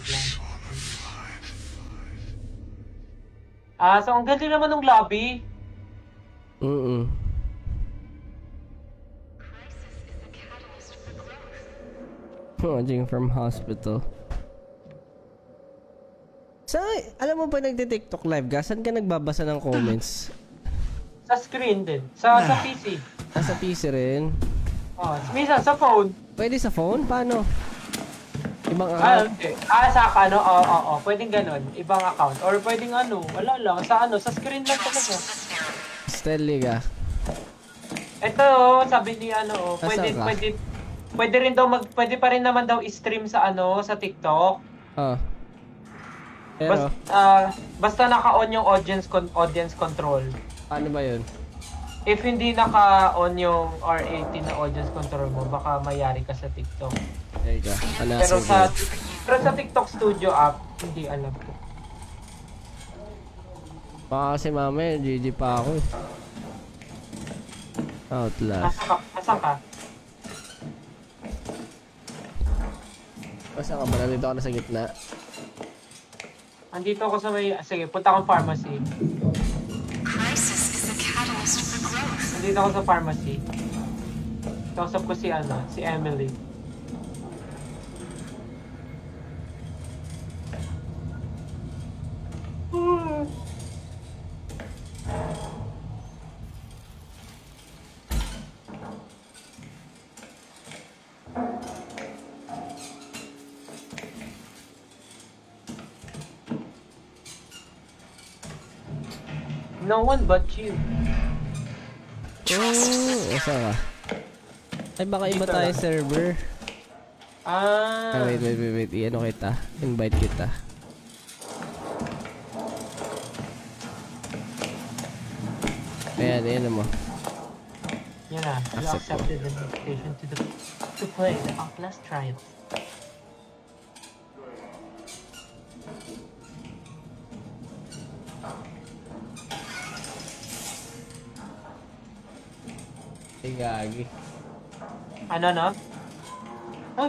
wait lang. So ang ganda naman ng lobby. Watching from hospital. So, alam mo ba nagte-TikTok live ka? Saan ka nagbabasa ng comments? Sa screen din. Sa PC. Sa PC rin? Minsan sa phone. Pwede sa phone? Paano? Ibang account? Okay. Sa ano? Oo. Pwedeng ganun. Ibang account. Or pwedeng ano. Wala lang. Sa screen lang talaga. Stelly ka? Ito, sabi ni ano, pwede rin daw pwede pa rin naman daw i-stream sa ano, sa TikTok. Pero basta naka-on yung audience control. Paano ba 'yun? If hindi naka-on yung R18 na audience control mo, baka mayari ka sa TikTok. There you go. Pero sa TikTok Studio app, hindi alam ko. Baka kasi mamaya, GG pa ako eh. Outlast. Asan ka? Asan ka ba? Nandito ako na sa gitna. Andito ako sa may... Sige, punta akong pharmacy. Nandito ako sa pharmacy. Kausap ko si Emily. No one but you. Asa ka? Ay, baka iba tayo server. Wait. I-ano kita? Invite kita. Ayan mo. Yan na. You accepted the invitation to play the Outlast Trials. Ay, gagi. Ano na? Ay,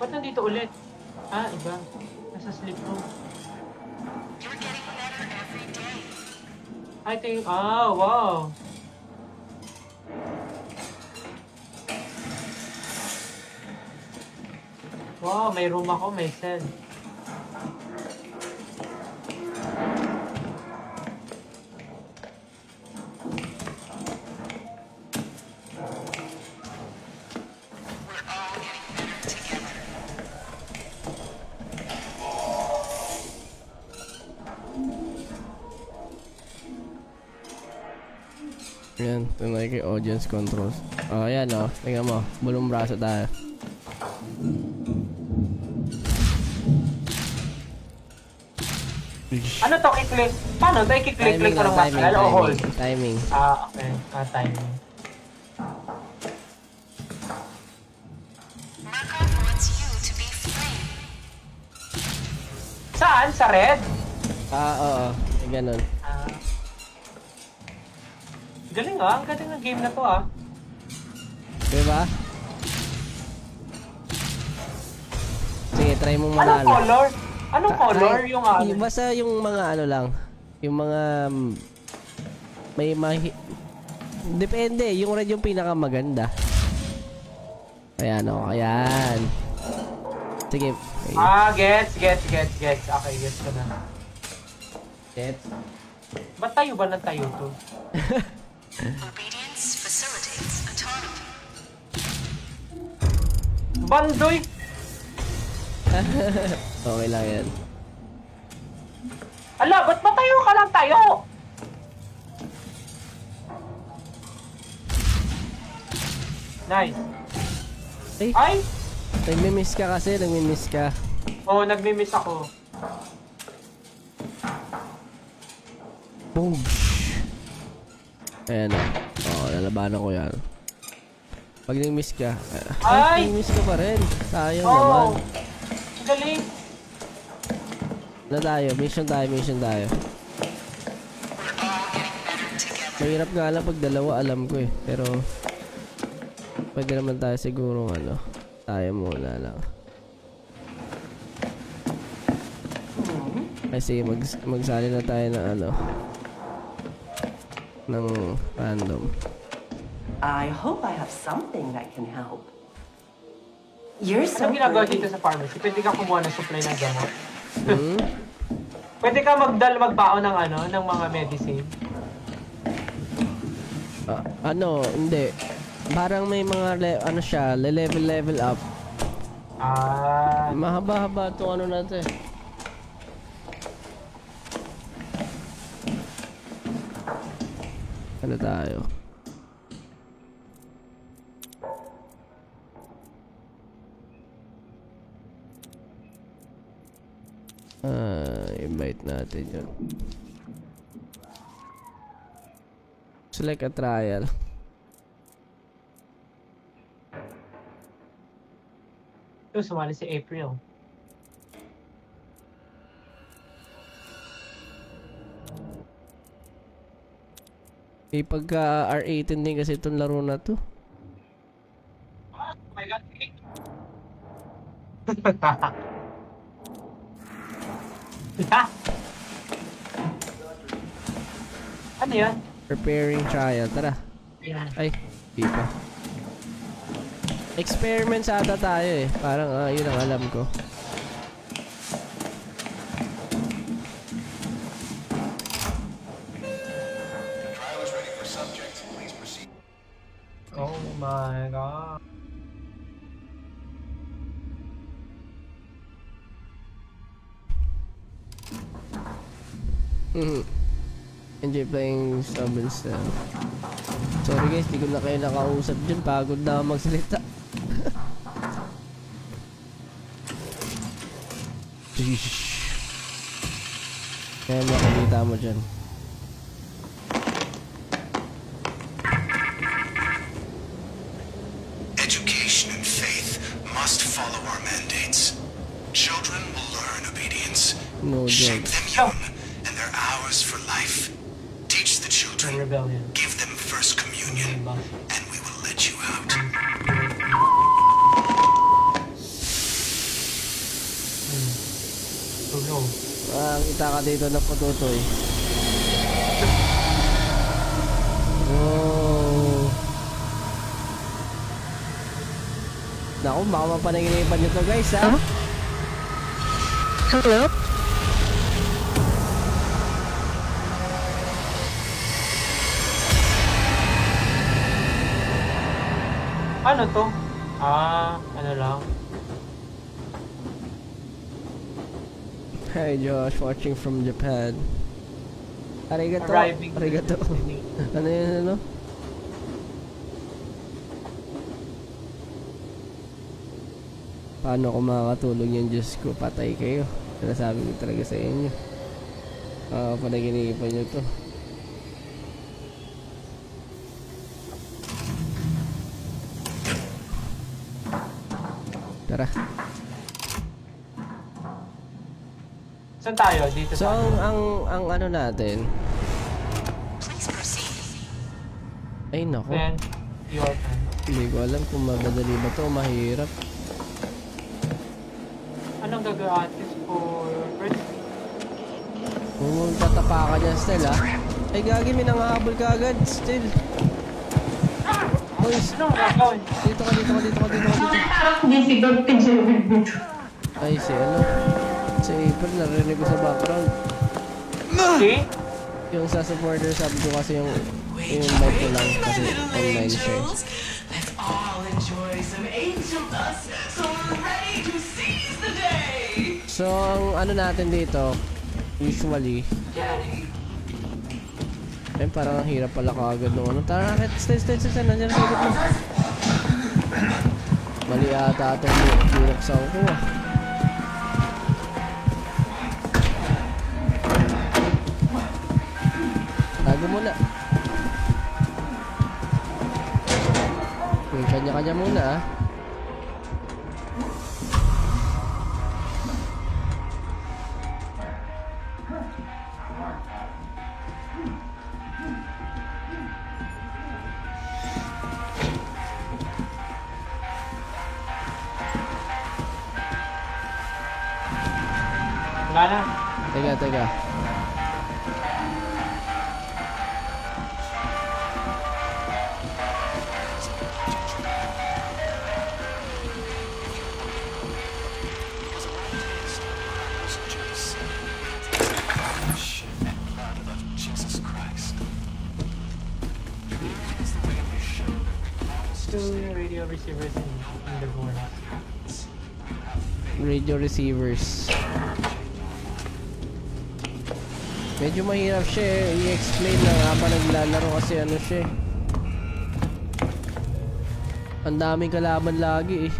ba't nandito ulit? Iba. Nasa sleep room. I think, wow. Wow, may room ako, may cell. Yan, tunay kay audience controls. Ayan tingnan mo, bulong braso tayo. Ano to, i-click? Paano to, i-click ko ng manual o hold? Timing. Okay. Timing. Saan? Sa red? Oo. Ganun. Galing ang galing ng game na to Diba? Sige, try mong manalo. Anong color? Anong color yung Basta yung mga lang. Yung mga... Depende, yung red yung pinakamaganda. Ayan ayan. Sige. Gets. Okay, gets ko na. Gets? Ba't tayo ba tayo to? Obedience facilitates autonomy. Bandoy! Okay lang yan. Ala, ba't matayo ka lang tayo? Nice. Ay! Nagmi-miss ka kasi, nagmi-miss ka. Oo, nagmi-miss ako. Boom! Ayan lalabanan ko yan. Pag nag-miss ka, nag-miss ka pa rin. Sayang naman. Galing. Na tayo, mission tayo. Mahirap nga lang pag dalawa, alam ko eh. Pero, pwede naman tayo siguro tayo muna lang. Kasi magsali na tayo ng ano. Ng random. I hope I have something that can help. You're so Anong ginagawa pretty. dito sa pharmacy? Pwede ka kumuha ng supply ng gamot. Hmm? Pwede ka magbaon ng ano, ng mga medicine. Ano, hindi. Parang may mga ano siya, level up. Ah, Mahaba-haba itong ano natin. Ano tayo? Invite natin yun. Select a trial. ito, sumali si April. May pagka R18 din kasi itong laro na to. Oh my God. Ano yan? Preparing trial. Tara. Yan. Ay, di pa. Experiments ata tayo eh. Parang yun ang alam ko. Oh my God. Enjoy playing Stubborn Cell. Sorry guys, di ko na kayo nakausap dyan. Pagod na ako magsalita. Kaya makikita mo dyan. Education and faith must follow our mandates. Children will learn obedience. No Shape jokes. them young, and they're ours for life. Teach the Ang children. rebellion. Give them first communion, and we will let you out. Oh no. Kita ka dito na patutoy. Wow. Naku, baka mapanaginipan nyo to guys ha. Hello? Ano to? Ano lang. Hi Josh, watching from Japan. Arigato. Arriving. Arigato. Ano yun ano? Paano ko makakatulog yan, Diyos ko? Patay kayo. Sinasabi ko talaga sa inyo. Panaginipan nyo to. Tara. Saan tayo? Dito So, sa ang ano natin, Please proceed. ay nako, Then, your turn. hindi ko alam kung madali ba to o mahirap. Anong gagawin for first? Kung tatapa ka dyan, Stel, ha? Ay, gagi, may nangahabol ka agad, Stel. Boys, Anong gagawin? dito ka, dito ka, dito ka, dito ka, dito. Ay, si ano? Si April, narinig ko sa background. See? Yung sa supporter sub ko kasi yung invite ko lang kasi online siya. Let's all enjoy some angel dust so we're ready to seize the day. So, ang ano natin dito, usually, ay parang ang hirap pala kaagad nung ano. Tara, stay, nandiyan sa likod mo. Mali ata itong binaksan ko ah. Tago muna. Okay, kanya-kanya muna ah. Wala na. Teka. Jesus Christ. Two radio receivers in the bonus. Radio receivers. Medyo mahirap siya eh. I-explain lang habang naglalaro kasi ano siya eh. Ang daming kalaban lagi eh.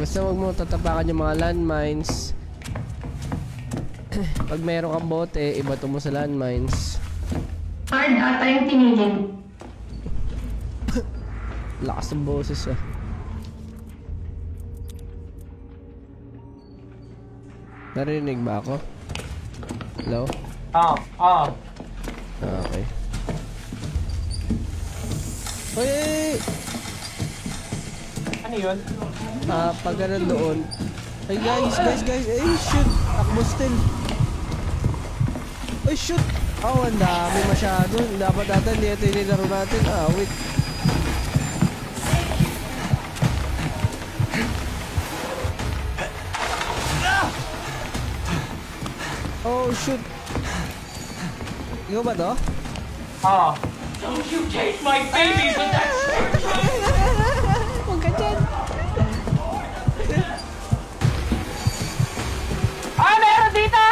Basta wag mo tatapakan yung mga landmines. Pag meron kang bote, ibato mo sa landmines. Hard ata yung tinigil. Lakas ng boses ah. Narinig ba ako? Hello? Oo. Okay. Oy! Ano yun? Pag ganun doon. Ay guys. Ay shoot! Takbo still. Ay shoot! Oh, ang dami masyado. Dapat natin hindi ito yung nilaro natin. Wait. Oh shoot! Ikaw ba to? Oo. Don't you take my babies with that Huwag ka dyan! Meron dito!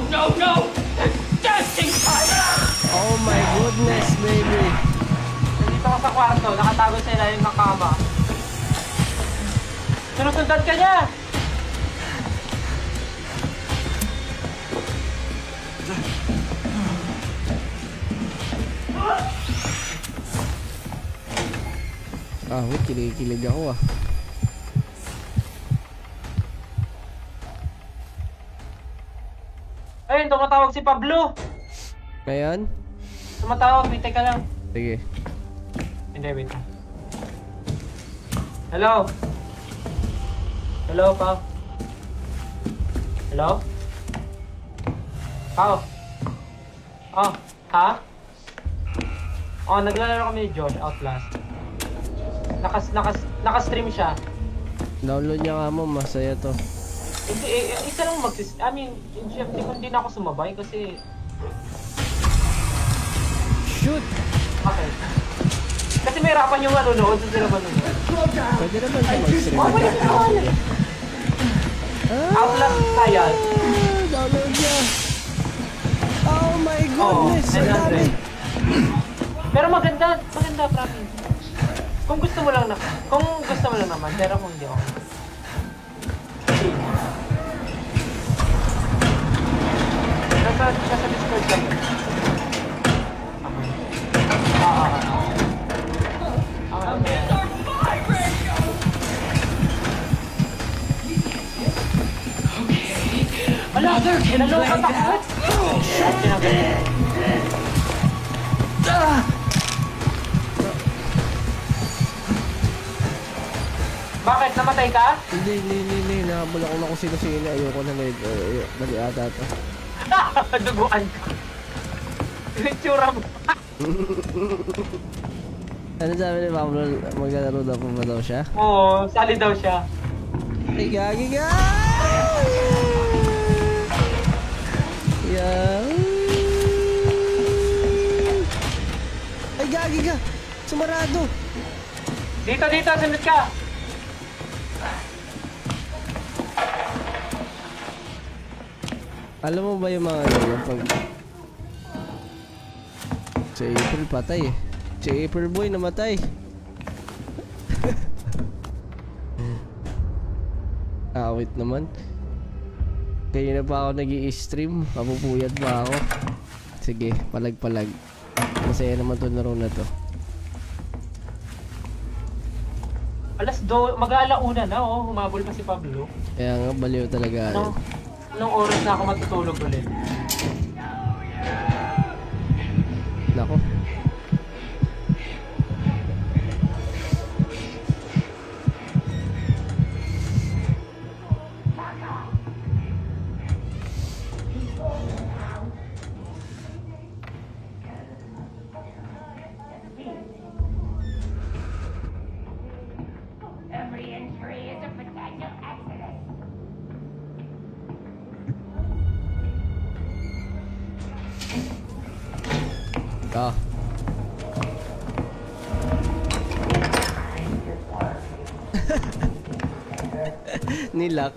No! Testing time! Oh my goodness, baby! Nandito ka sa kwarto, nakatago sa ilalim ng kama. Sinusundan ka niya! Wait, kinikilig ako ah. Ayun, tumatawag si Pablo! Ngayon? Tumatawag, wait ka lang. Sige. Hindi, wait lang. Hello? Hello, Pao? Hello? Pao? Oh, ha? Oh, naglalaro kami ni Josh, Outlast. Naka-stream siya. Download niya nga mo, masaya to. Hindi, isa lang I mean, hindi na ako sumabay kasi... Shoot! Okay. Kasi may hirapan yung manonood, so sila manonood. Pwede naman siya mag-stream. Outlast kaya. Download niya! Oh my goodness! Ang dami! Pero maganda, promise. Kung gusto mo lang naman, pero kung hindi ako. Nasa Discord lang. Another can play that? Bakit? Namatay ka? Hindi. Nahabol ako na kung sino-sino. Ayoko na mali ata to. Duguan ka. Yung tsura mo. Ano sabi ni Pablo? Maglalaro daw pa ba daw siya? Oo, sali daw siya. Ay, gagi ka! Yeah. Ay, gagi ka! Sumarado! Dito, sunod ka. Alam mo ba yung mga yung pag... Si April patay eh. Si April boy namatay. Wait naman. Kaya na pa ako nag-i-stream. Mapupuyat pa ako. Sige, palag-palag. Masaya naman to laro na to. Mag-aalauna na, oh. Humabol pa si Pablo. Kaya nga, baliw talaga. Anong oras na ako matutulog ulit? Nako. Every entry is a potential accident. Ah. Nilak.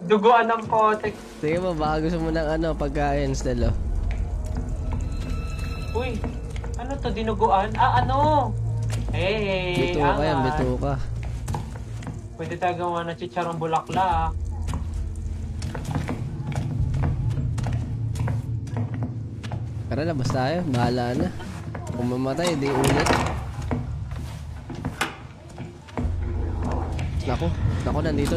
Duguan ng kotek. Sige mo, baka gusto mo ng pagkain, Stelo. Uy, ano to, dinuguan? Ano? Hey, Bituka yan, bituka. Pwede tayo gawa ng chicharong bulaklak. Tara, labas tayo. Bahala na. Kung mamatay, di ulit. Nako, nandito.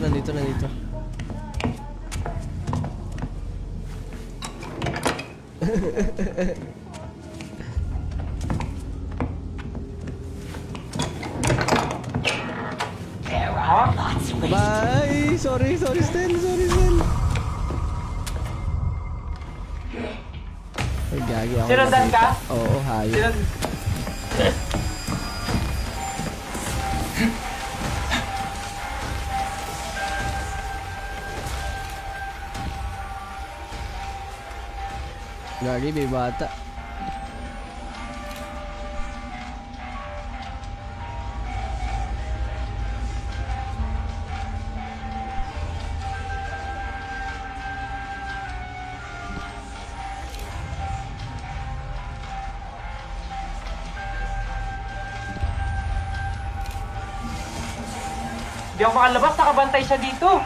Bye! Sorry, Stel. Ay, gagi ako. Sinundan ka? Oo, hayop. Gagi, may bata. Di ako makalabas, nakabantay siya dito.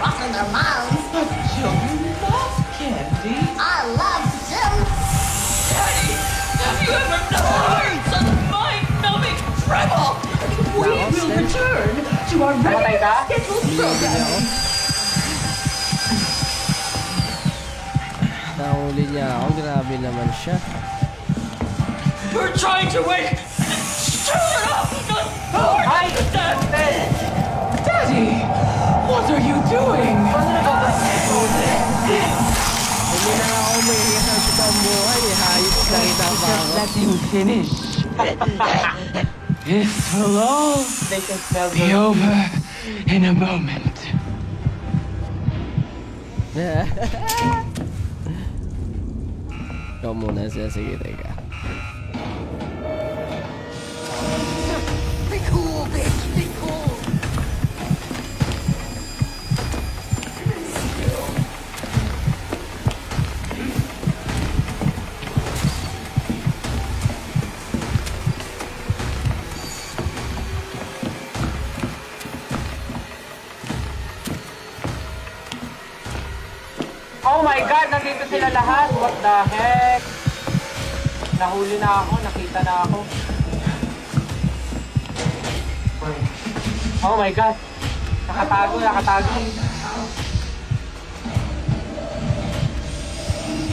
Rocking their mouths. But children love candy. I love them. Daddy, have you ever known such mind-numbing trouble? We will return to our Namatay ka? scheduled program. Nahuli niya ako. Grabe naman siya. We're trying to wake children up! Ay! Daddy, what are you doing? Hindi na ako umihinga sa sitang buhay. Hayop na kita pa ako. Let him finish. This will all They can smell be over in a moment. Ikaw muna siya. Sige, teka. Be cool, bitch. Be cool. Oh my God! Nandito sila lahat! What the heck? Nahuli na ako, nakita na ako. Oh my God! Nakatago.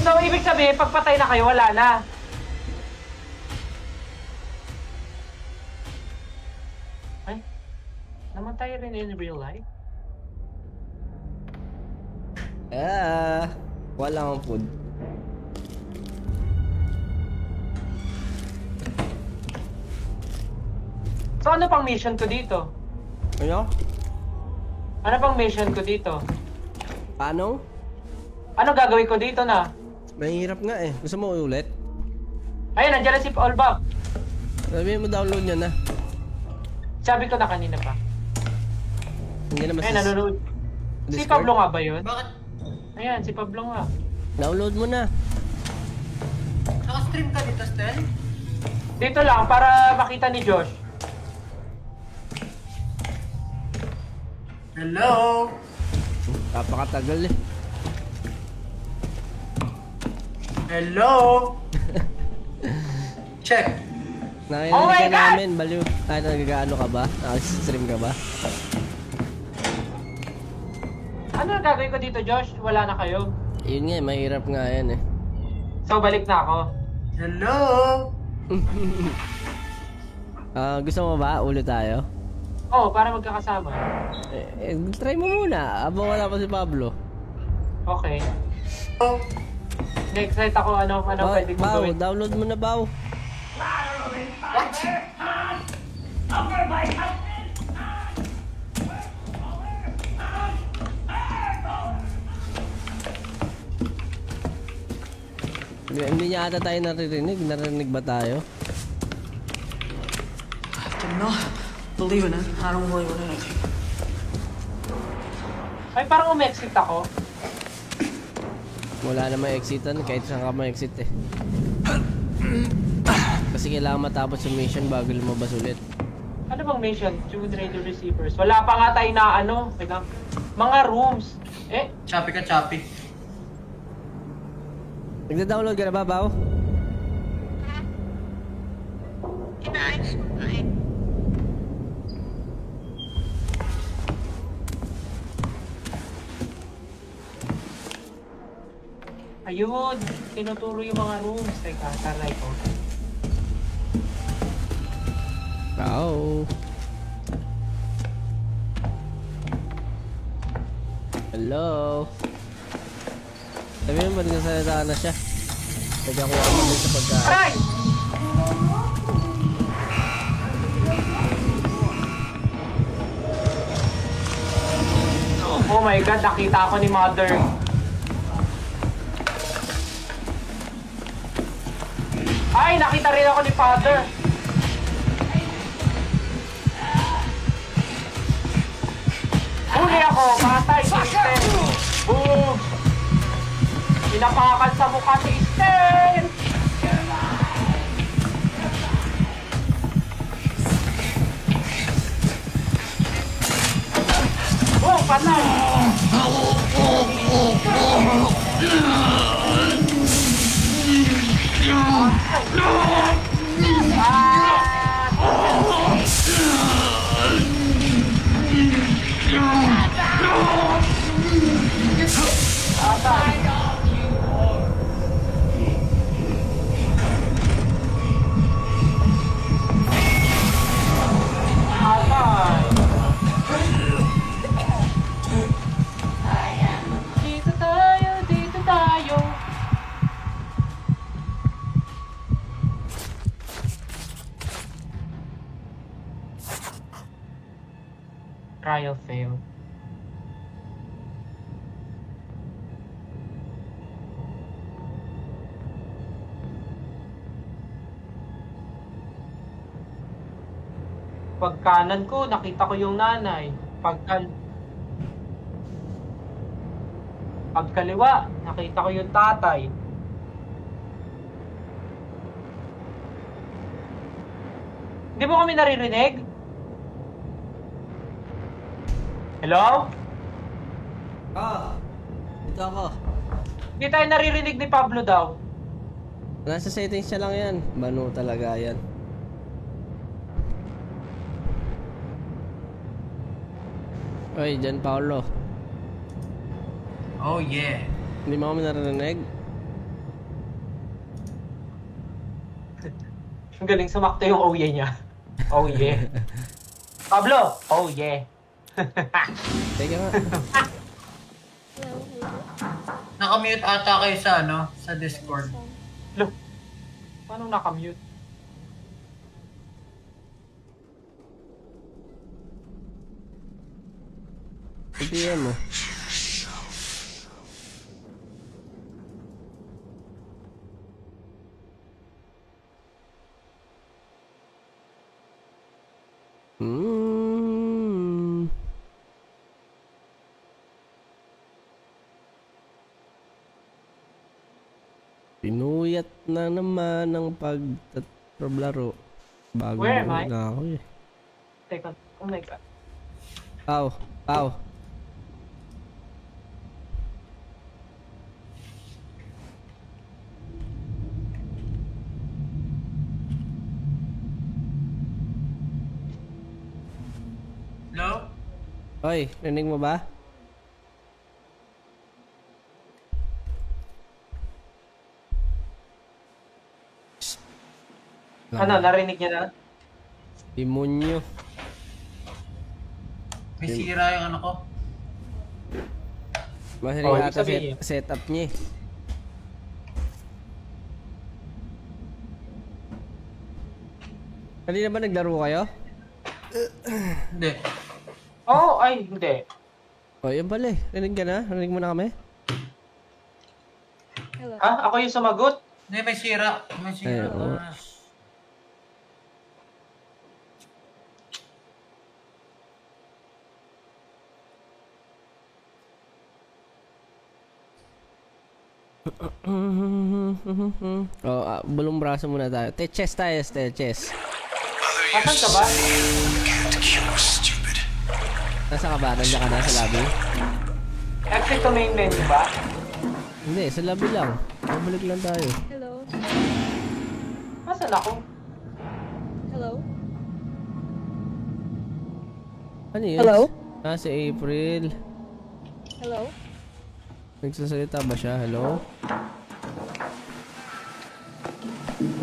So, ibig sabihin, pagpatay na kayo, wala na. Ay? Namatay rin in real life? Wala akong food. So, ano pang mission ko dito? Ano? Ano pang mission ko dito? Paano? Ano gagawin ko dito na? Mahirap nga eh. Gusto mo ulit? Ayun, nandiyan na si Allback. Sabihin mo download niya na. Sabi ko na kanina pa. Hindi naman Ayun, nanonood. Si Discord? Pablo nga ba yun? Bakit? Ayan, si Pablo nga. Download mo na. Naka-stream ka dito, Stel? Dito lang, para makita ni Josh. Hello? Kapakatagal eh. Hello? Check. Nakinig Oh my ka God! namin, baliw. Ay, nagagaano ka ba? Nakastream ka ba? Ano ang gagawin ko dito, Josh? Wala na kayo. Yun nga, mahirap nga yan eh. So, balik na ako. Hello? Gusto mo ba? Ulo tayo? Oh, para magkakasama. Try mo muna. Abang wala pa si Pablo. Okay. Oh, Excited ako ano pwede kong Bao, gawin. download mo na, Bao. Hindi niya ata tayo naririnig. Narinig ba tayo? I'm not believing it. I don't believe in anything. Ay, parang umexit ako. Wala na exitan kahit saan ka ma-exit eh. Kasi kailangan matapos yung mission bago lumabas ulit. Ano bang mission? Tune radio receivers. Wala pa nga tayo na ano. Wait lang. Mga rooms. Eh, Choppy ka, choppy. Nagda-download ka na ba, Bao? ayun. Tinuturo yung mga rooms. Teka, taray ko. Bao. Hello. Sabi mo ba nagsasalita na siya? Nagkakuha mo din sa pagkain. Aray! Oh my God, nakita ako ni Mother. Ay, nakita rin ako ni Father. Huli ako, patay si Esther. Boom! Pinapakan sa mukha si Esther! Boom! Patay! Dito tayo, dito tayo. Trial failed. Pag kanan ko, nakita ko yung nanay. Pagkaliwa, nakita ko yung tatay. Hindi mo kami naririnig? Hello? Dito ako. Hindi tayo naririnig ni Pablo daw. Nasa settings siya lang yan. Bano talaga yan. Oy, John Paulo. Oh yeah. Hindi mo kami naririnig? Ang galing sumakto yung oh yeah niya. Oh yeah. Pablo! Oh yeah. Teka nga. Nakamute ata kayo sa ano, sa Discord. Look. Paano nakamute? PM mo. puyat na naman ng pagtatrablaro. Bago Where am I? na ako eh. Teka, oh my god. Pau, Pau. Hello? Oy, rinig mo ba? Ano, narinig niya na? Demonyo. May sira yung ano ko. Masari Oh, ibig ata sabihin. setup niya eh. Kanina ba naglaro kayo? Hindi. Oh, ay, hindi. O, yun pala eh. Rinig ka na? Rinig mo na kami? Ha? Ako yung sumagot? Hindi, may sira. May sira. Ay, oo. Bulong braso muna tayo. Chest tayo, chest. Asan ka ba? Can't cure stupid. Nasa ka ba? Nandiyan ka na sa lobby? Exit to main menu ba? Hindi, sa lobby lang. Babalik lang tayo. Hello? Asan ako? Hello? Ano yun? Hello? Ah, si April. Hello? Nagsasalita ba siya? Hello?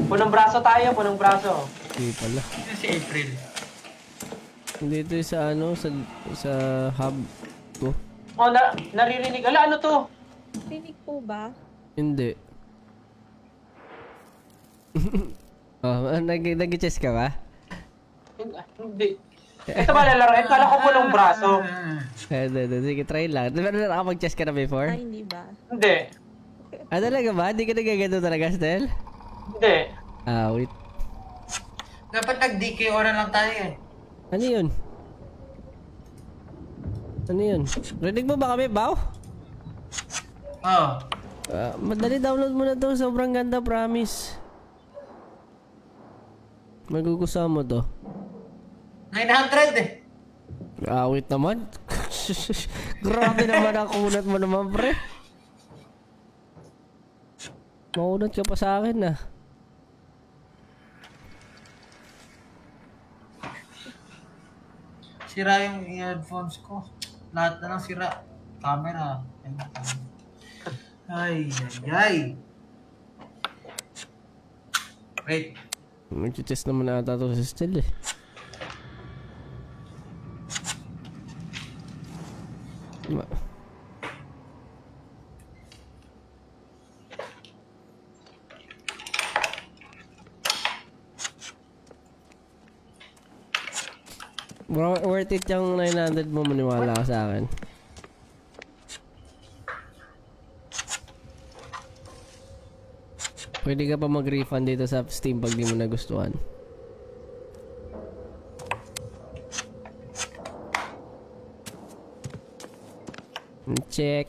Punong braso tayo, punong braso. Hindi pala. Sino si April? Hindi ito yung sa ano, sa hub ko. Oh, naririnig. Ala, ano to? Rinig po ba? Hindi. Oh, nag-chess ka ba? Hindi. Ito ba lalaro? Ito kala ko punong braso. Hindi. Sige, try lang. Diba nakapag-chess ka na before? Ay, hindi ba? Hindi. Ah, talaga ba? Hindi ka nagaganto talaga, Stel? Hindi. Ah, wait. Dapat nag-DKO na lang tayo eh. Ano yun? Ano yun? Rinig mo ba kami, Bao? Oo. Madali download mo na to. Sobrang ganda, promise. Magugustuhan mo to. 900 eh. Wait naman. Grabe naman ang kunat mo naman, pre. Makunat ka pa sa akin, ah. Sira yung earphones ko. Lahat na lang sira. Camera. Ay. Wait. Nag-test naman ata to si Stel, eh. Bro, worth it yung 900 mo, maniwala ka sa akin. Pwede ka pa mag-refund dito sa Steam pag di mo nagustuhan. Check.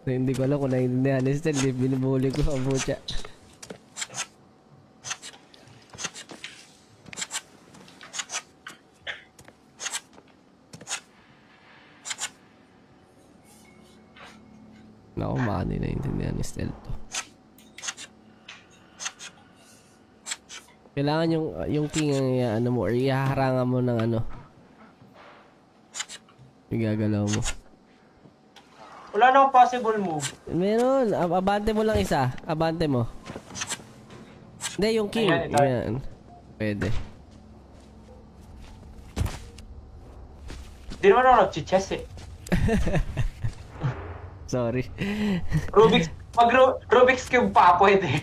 Hindi ko alam kung naiintindihan ni Stel, binubuli ko ang butya. Naku, baka hindi naiintindihan ni Stel to. Kailangan yung king ang ano mo, or ihaharangan mo ng ano. Igagalaw mo. Wala namang possible move. Meron, abante mo lang isa. Abante mo. Hindi, yung king. Ayan, ito. Yan. Pwede. Di naman ako nag-chess eh. Sorry. Rubik's Cube pa pwede.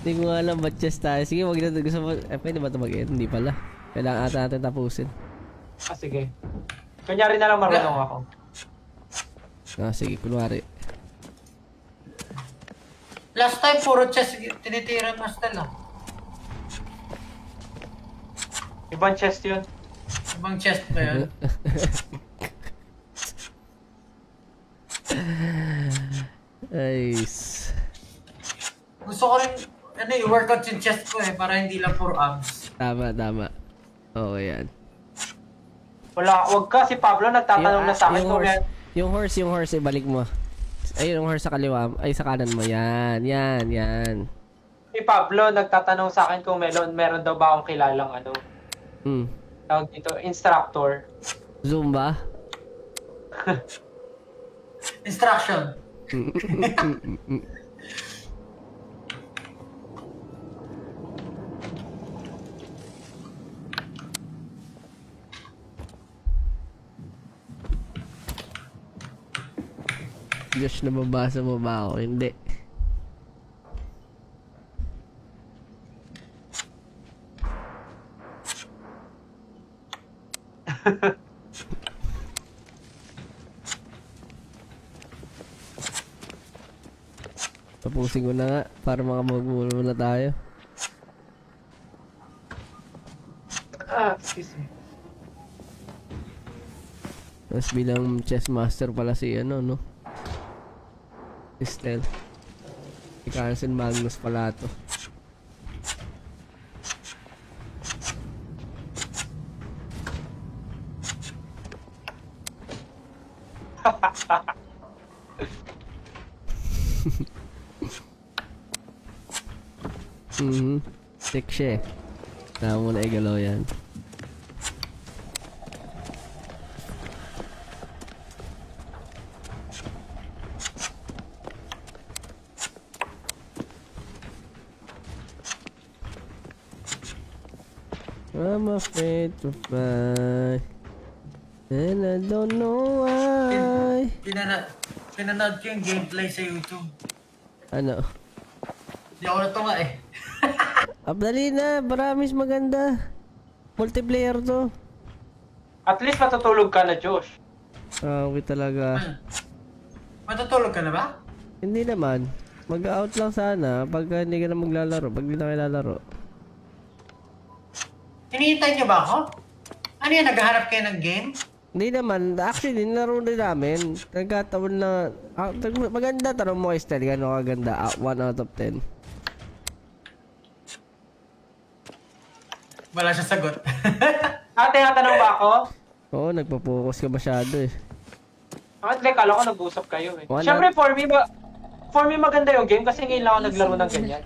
Hindi ko nga alam ba't chess tayo. Sige, wag na. Gusto mo, pwede ba ito mag-end? Hindi pala. Kailangan ata natin tapusin. Ah, sige. Kunyari na lang marunong ako. Ah, sige, kunwari. Last time, puro chess tinitiran mo Stel ah. Ibang chest yun. Ibang chest ba yun? Nice. gusto ko rin, i-workout yung chest ko para hindi lang puro abs. Tama. Oo, yan. Wala, wag ka. Si Pablo nagtatanong na sa akin kung yan. Yung horse, ibalik mo. Ayun, yung horse sa kaliwa, ay sa kanan mo. Yan. Si Pablo nagtatanong sa akin kung meron daw ba akong kilalang tawag dito, instructor. Zumba? Instruction. Diyos, nababasa mo ba ako? Hindi. Tapusin ko na nga para makapagmulo na tayo. Excuse me. Tapos bilang chess master pala si no? Estel. Si Carlsen Magnus pala to. Sick siya eh. Tama mo na igalaw yan. I'm afraid to fly, and I don't know why. Pinanood ko yung gameplay sa YouTube. Ano? Hindi ako natunga eh. Dali na, promise maganda. Multiplayer to. At least matutulog ka na, Josh. Wait talaga. Matutulog ka na ba? Hindi naman. Mag-out lang sana pag hindi ka na maglalaro. Pag hindi na kayo lalaro. Hinihintay niyo ba ako? Ano yan, naghahanap kayo ng game? Hindi naman. Actually, nilaro din namin. Nagkataon na... maganda, tanong mo kay Stell. Gano'n kaganda? 1 out of 10. Wala siya sagot. Tinatanong ba ako? Oo, nagpo-focus ka masyado eh. Kala ko nag-usap kayo eh. Wala. Siyempre, for me maganda yung game kasi ngayon lang ako naglaro ng ganyan.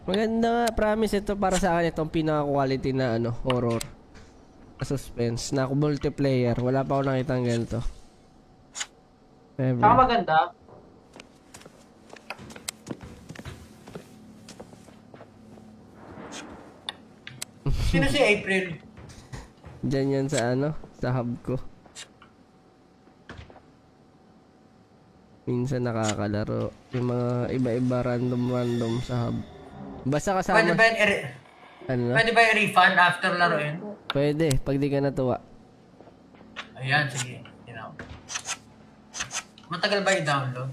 Maganda nga, promise ito para sa akin itong pinaka-quality na horror. Suspense, na multiplayer. Wala pa ako nakita ng ganito. Saka maganda. Sino si April? Diyan yan sa sa hub ko. Minsan nakakalaro. Yung mga iba-iba random sa hub. Basta kasama... Pwede ba yung Pwede ba yung refund after laruin? Pwede, pag di ka natuwa. Ayan, sige. Matagal ba i-download?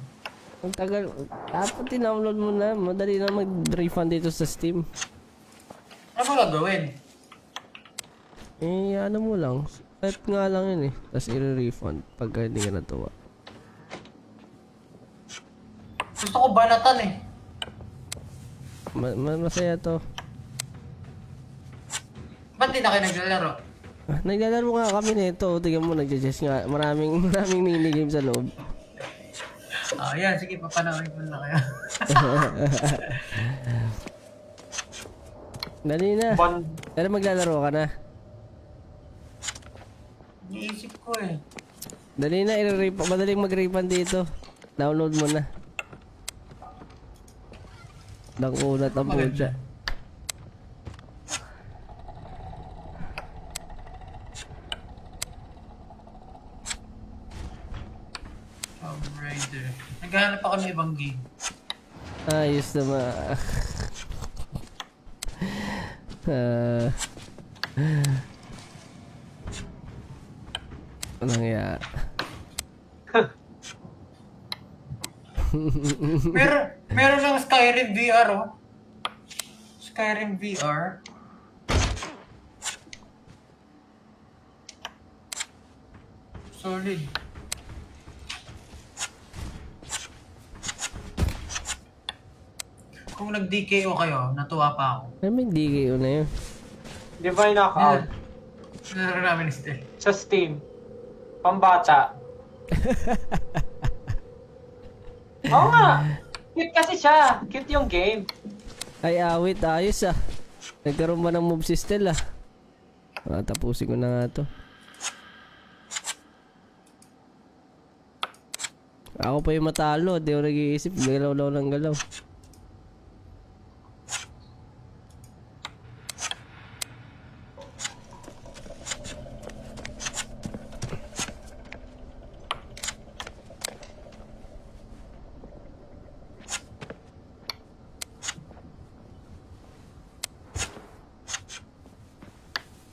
Ang tagal. Dapat in-download mo na. Madali na mag-refund dito sa Steam. Ano ba gagawin? Ano mo lang. Type nga lang yun eh. Tapos i-refund pag hindi ka natuwa. Gusto ko banatan eh. Masaya to. Ba't di na kayo naglalaro? Naglalaro nga kami nito. Tingnan mo, nag-chess nga. Maraming minigame sa loob. Yan. Sige, papanawin ko na kayo. Dali na. Pero maglalaro ka na. Iisip ko eh. Dali na, madaling mag-refund dito. Download mo na. Nakunat ang putya. Rider. Naghahanap ako ng ibang game. Ayos naman. Anong ya? Meron lang Skyrim VR oh. Skyrim VR. Solid. Kung nag-DKO kayo, natuwa pa ako. Ano may DKO na yun? Divine Knockout. Nalaro namin still. Sa Steam. Pambata. Oo nga. Cute kasi siya. Cute yung game. Ay, awit. Ayos ah. Nagkaroon ba ng move system ah? Tapusin ko na nga to. Ako pa yung matalo. Di ako nag-iisip. Galaw lang ng galaw.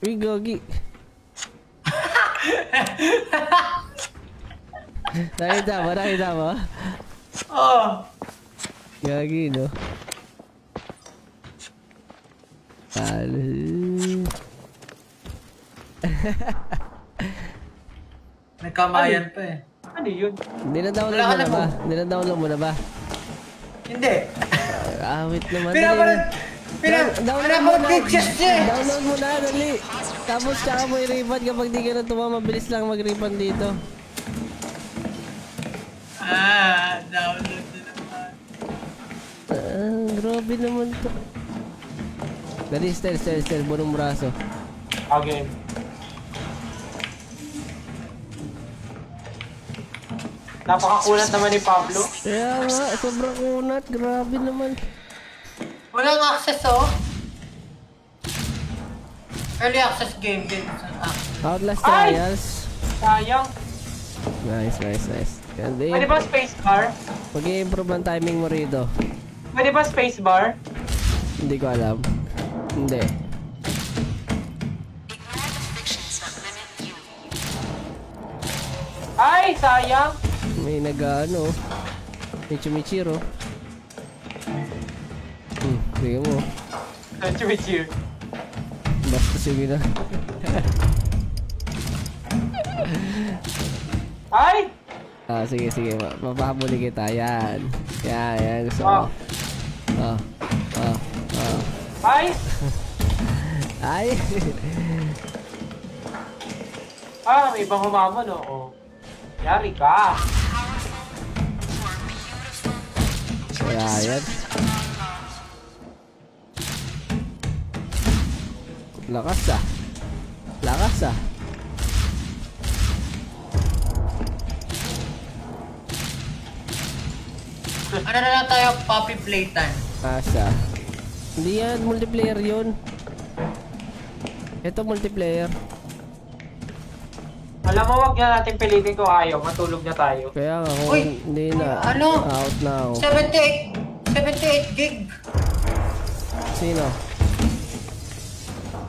Uy, gogi. Nakita mo? Oo. Gagi, no? Nagkamayan pa eh. Ano yun? Dina-download mo na ba? Dina-download mo na ba? Hindi. Awit naman. Download mo na, dali. Tapos tsaka mo i-refund kapag di ka na tuwa, mabilis lang mag-refund dito. Download na naman. Grabe naman to. Dali, style, bunong braso. Okay. Napakakulat naman ni Pablo. Kaya nga, sobrang kunat. Grabe naman. Walang access oh. Early access game din. Outlast Ay! Trials. Sayang. Nice. Pwede ba spacebar? Mag-i-improve ang timing mo rito. Pwede ba spacebar? Hindi ko alam. Hindi. Ay, sayang. May nag-ano. May Chumichiro. Sige mo. Chumichiro. Basta sige na. Ay! Sige. Mapahabuli kita. Yan. Gusto ko. Ay! Ay! May ibang humamon, oo. Yari ka. Kaya yan. Lakas ah. Ano na lang tayo, Poppy Playtime. Asa. Hindi yan, multiplayer yun. Ito multiplayer. Alam mo, wag na natin pilitin kung ayaw. Matulog na tayo. Kaya nga, kung Uy! hindi na, Ano? out na ako. 78 gig. Sino?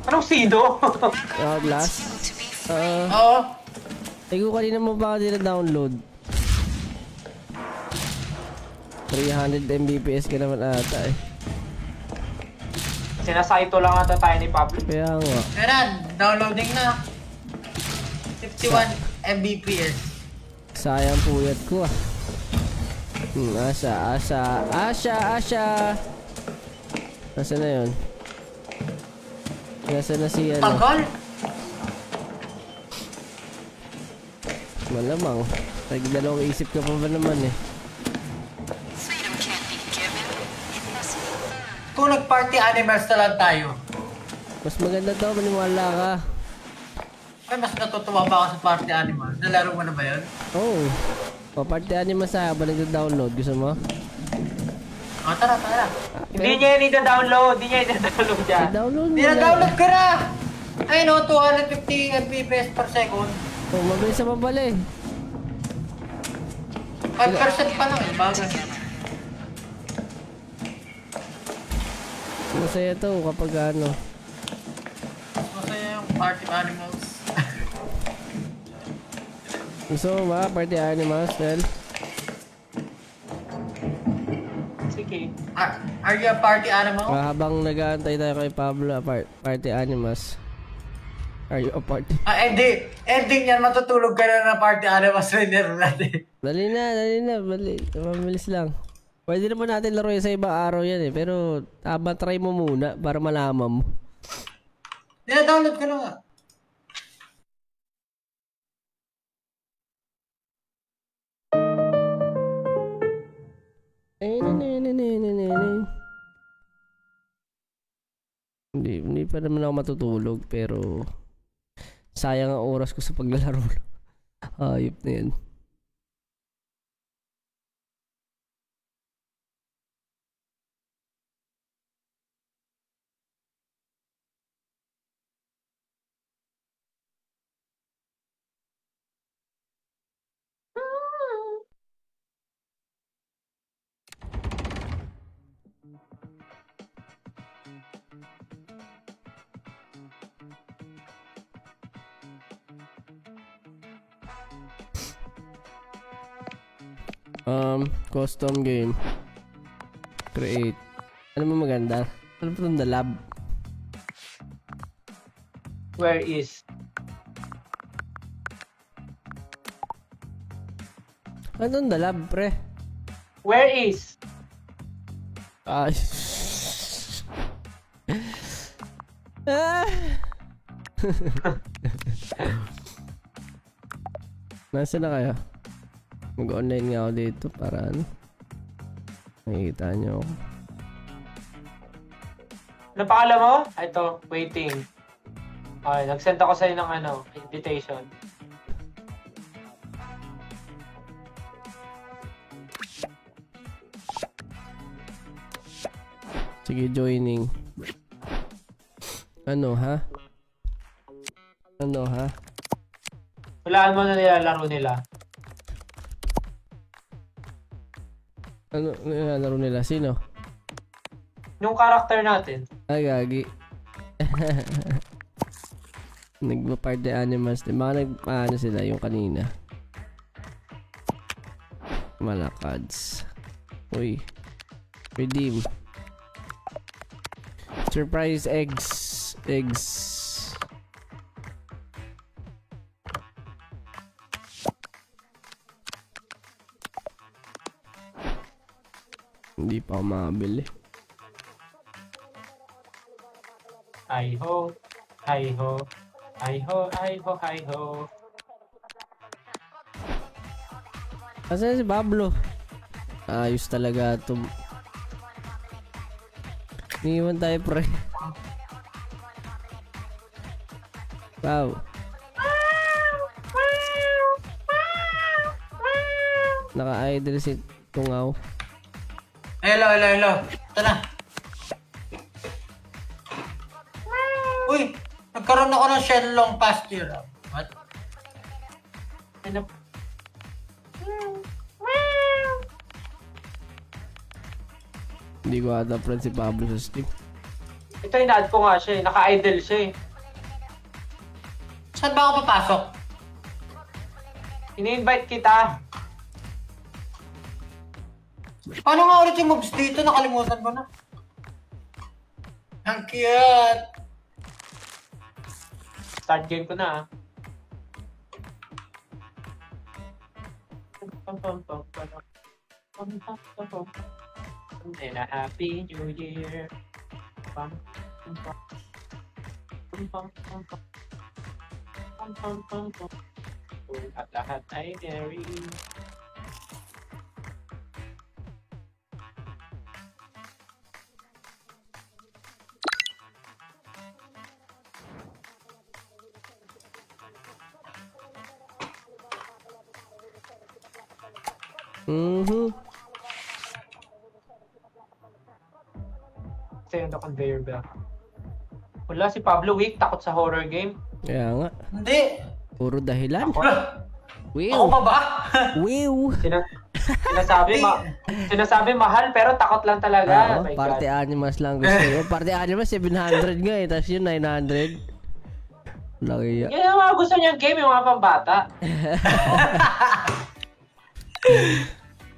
Anong sido? Outlast? Oo. Ikaw kanina mo ba download? 300 Mbps ka naman ata eh. Sinasaito lang ata tayo ni Pablo. Kaya nga. Meron, downloading na. 51 Mbps. Sayang puyat ko ah. Asha. Nasaan na yun? Nasaan na si ano? Tagal? Malamang. Nagdalawang isip ka pa ba naman eh. Kung nag-party animals na lang tayo. Mas maganda daw, maniwala ka. Ay, mas natutuwa ba ako sa party animals? Nalaro mo na ba yun? Oo. Party anime sa habang nagda-download. Gusto mo? Tara. Hindi niya yun i-download. I-download mo Dina-download ka na! Ay no, 250 Mbps per second. Oh, mabilis sa mabali. 5% pa lang eh, bagay. Masaya to kapag ano. Mas masaya yung party animals. Gusto mo ba party animals, Nel? Sige. Are you a party animal? Habang nag-aantay tayo kay Pablo, party animals. Are you a party? Ending yan, matutulog ka na ng party animals when natin. Dali na. Mabilis lang. Pwede naman natin laro yan sa ibang araw yan eh. Pero try mo muna para malaman mo. Dina-download ko na nga. Hindi pa naman ako matutulog pero sayang ang oras ko sa paglalaro. Ayop na yan. Custom game. Create. Ano mo maganda? Ano pa itong the lab? Where is? Ano itong the lab, pre? Where is? Ay. Ah. Nasaan na kayo? Mag-online nga ako dito para ano? Nakikita nyo ako. Ano pangalan mo? Ito, waiting. Okay, nag-send ako sa'yo ng invitation. Sige, joining. Ano ha? Hulaan mo na nilalaro nila. Ano nilalaro nila? Sino? Yung character natin. Ay, gagi. Nagpa-party animals. Baka nagpaano sila yung kanina. Malakads. Uy. Redeem. Surprise eggs. Hindi pa ako makabili. Hi ho, hi ho, hi ho, hi ho, hi ho. Asan si Pablo? Ayos talaga ito. Iniwan tayo, pre. Wow. Naka-idle si Tungaw. Hello. Ito na. Uy, nagkaroon ako ng Shenlong pasture. What? Ano? Hindi ko ata friend si Pablo sa Steam. Ito ina-add ko nga siya eh. Naka-idle siya eh. Saan ba ako papasok? Ini-invite kita. Ano nga ulit yung moves dito? Nakalimutan ko na. Ang cute! Start game ko na ah. And a happy new year. At lahat ay merry. Stay on the conveyor belt. Wala, si Pablo weak, takot sa horror game. Kaya nga. Hindi! Puro dahilan. Ako Wiw. pa ba? Wiw. Sinasabi mahal pero takot lang talaga. Oo, party animals lang gusto ko. Party animals 700 nga eh, tapos yun 900. Laki yan. Yan yung mga gusto niyang game, yung mga pambata.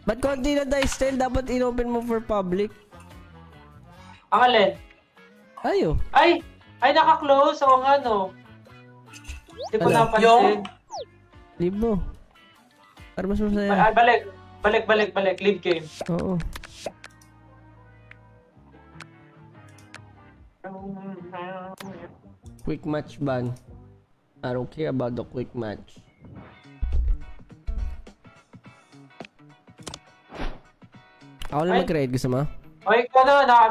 Ba't konti na dice still? Dapat in-open mo for public. Ang alin? Ayo. Ay, naka-close. Oo nga no. Hindi ko napansin. Libo. Para mas masaya. Balik. Leave game. Oo. Quick match ban. I don't care about the quick match. Ako lang mag-create, gusto mo? Okay,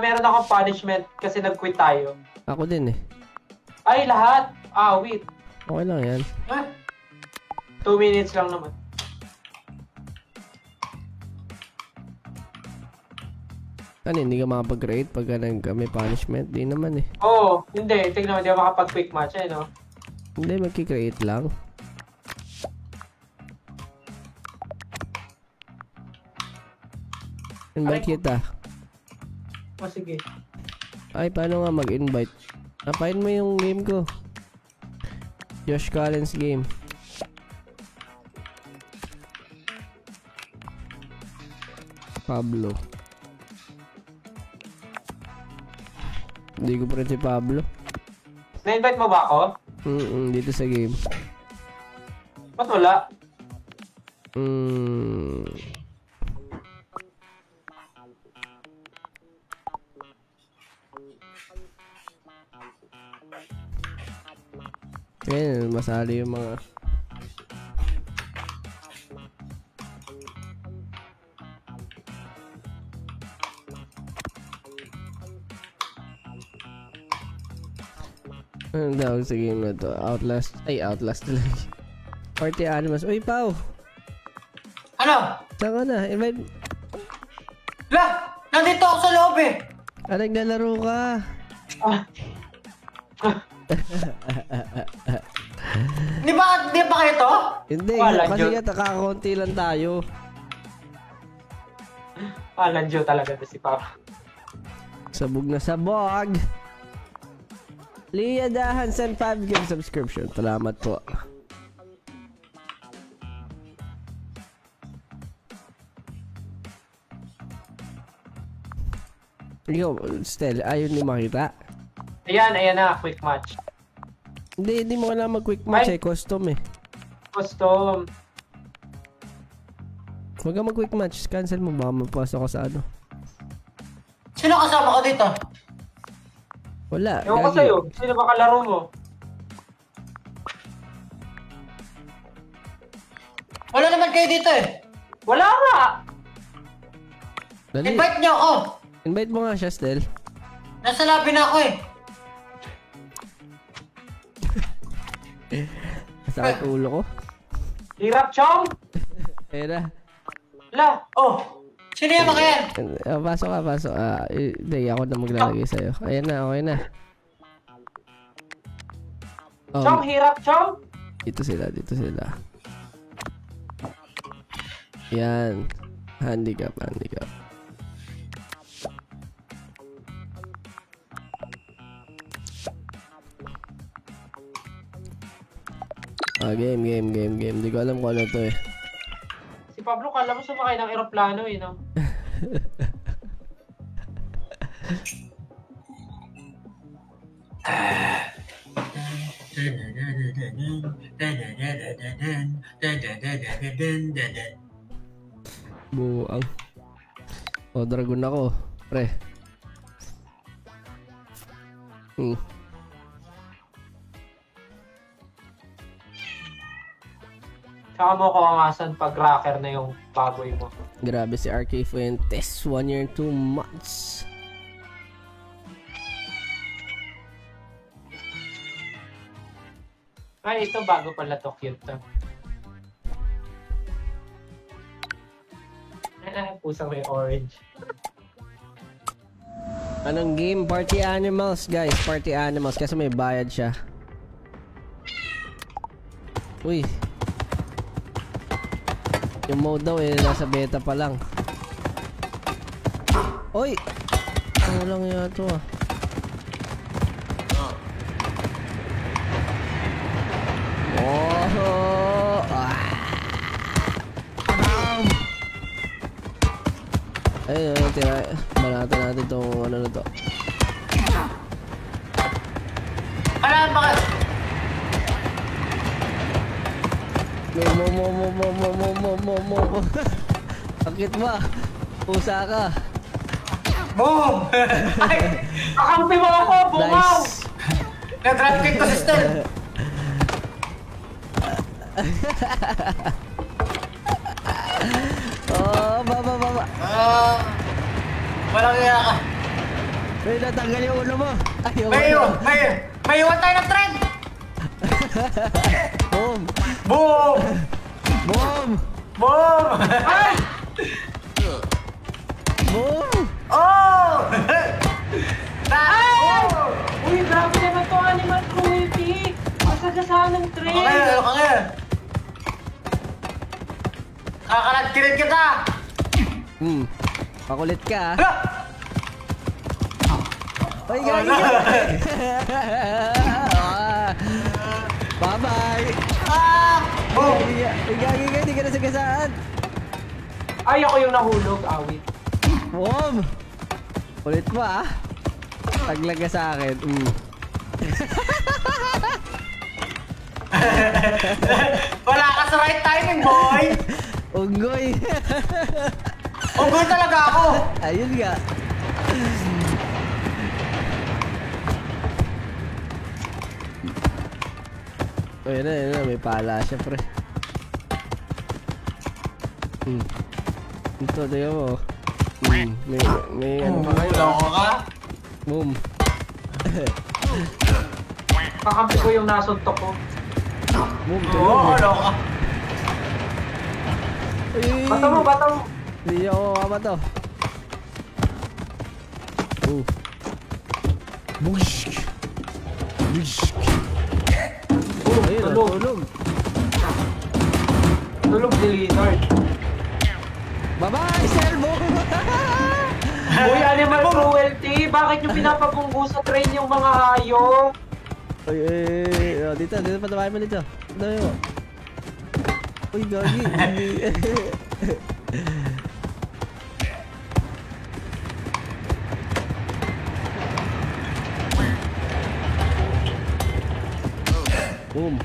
meron akong punishment kasi nag-quit tayo. Ako din eh. Ay, lahat? Wait. Okay lang yan. 2 minutes lang naman. Ano, hindi ka makapag-create pagka may punishment? Di naman eh. Oo, hindi. Tignan mo, hindi ako makapag-quick match eh, no? Hindi, magki-create lang. Invite kita. Sige. Ay, paano nga mag-invite? Napain mo yung game ko. Josh Collins game. Pablo. Hindi ko pa rin si Pablo. Na-invite mo ba ako? Dito sa game. Ba't wala? Ayan, masali yung mga... Ano daw sa game na to? Outlast. Ay, Outlast talaga. Party Animals. Uy, Pao! Ano? Saan ka na? Invite... La! Nandito ako sa loob eh! Naglalaro ka! Di ba kayo to? Hindi, kasi kakakunti lang tayo. Lanjo talaga to si Papa. Sabog na sabog! Lia Dahan send 5 game subscription. Salamat po. Ikaw, Stel, ayaw ni makita? Ayan na, quick match. Hindi mo kailangan mag-quick match eh. Custom eh. Custom. Huwag ka mag-quick match. Cancel mo. Baka mapasok ka sa ano. Sino kasama ko dito? Wala. Ewan ko sa'yo. Sino ba kalaro mo? Wala naman kayo dito eh. Wala nga! Dali. Invite niyo ako. Invite mo nga siya, Stel. Nasa lobby na ako eh. Masakit ulo ko. Hirap, chong! Ayun na. La! Oh! Sino yung mga yan? Pasok ka, pasok. Hindi, ako na maglalagay sa'yo. Ayan na, okay na. Chong, hirap, chong! Dito sila. Yan. Handicap. Game. Hindi ko alam kung ano to eh. Si Pablo, kala mo sumakay ng eroplano eh, no? Buang. Dragon ako, pre. Saka mo kawangasan pag rocker na yung baboy mo. Grabe si RK Fuentes. 1 year and 2 months. Ay, ito bago pala to. Cute to. Pusang may orange. Anong game? Party Animals, guys. Party Animals. Kasi may bayad siya. Uy. Yung mode daw eh, nasa beta pa lang. Uy! Ano lang yata ah. Oh! Ayun, tira. Balatan natin itong ano na to. Alam ba? Mo. Sakit ba? Pusa ka. Boom! Ay! Kakampi mo ako! Bungaw! Nice. Nag-dropkick to si Stel. Oh, baba. Walang iya ka. May natanggal yung ulo mo. Ayaw May iwan tayo ng trend. Boom! Boom! Boom! Boom! Ay! Boom! Oh! Ay! Uy, grabe naman to animal cruelty. Masagasaan ng train. Ano ka ngayon? Kakalat-kilit kita! Pakulit ka, Hala! Ay, gagi ka! Bye-bye! Boom! Ay, gagi ka, hindi ka nasagasaan! Ay, ako yung nahulog. Awit. Boom! Ulit mo Taglag ka sa akin. Wala ka sa right timing, boy! Unggoy! Unggoy talaga ako! Ayun nga. Ayun na, may pala siya, pre. Ito, tingnan mo. May ano pa kayo. Loko ka? Boom. Kakampi ko yung nasuntok ko. Boom, Oo, loko ka. Ay! Bata mo. Hindi ako kamato. Bushk! Ayun, Tulog. Tulog si Leonard. Bye-bye, Selmo! Uy, animal cruelty. Bakit nyo pinapapunggo sa train yung mga hayop? Ay, dito, patabahin mo dito. Dami mo. Uy, gagi. Boom.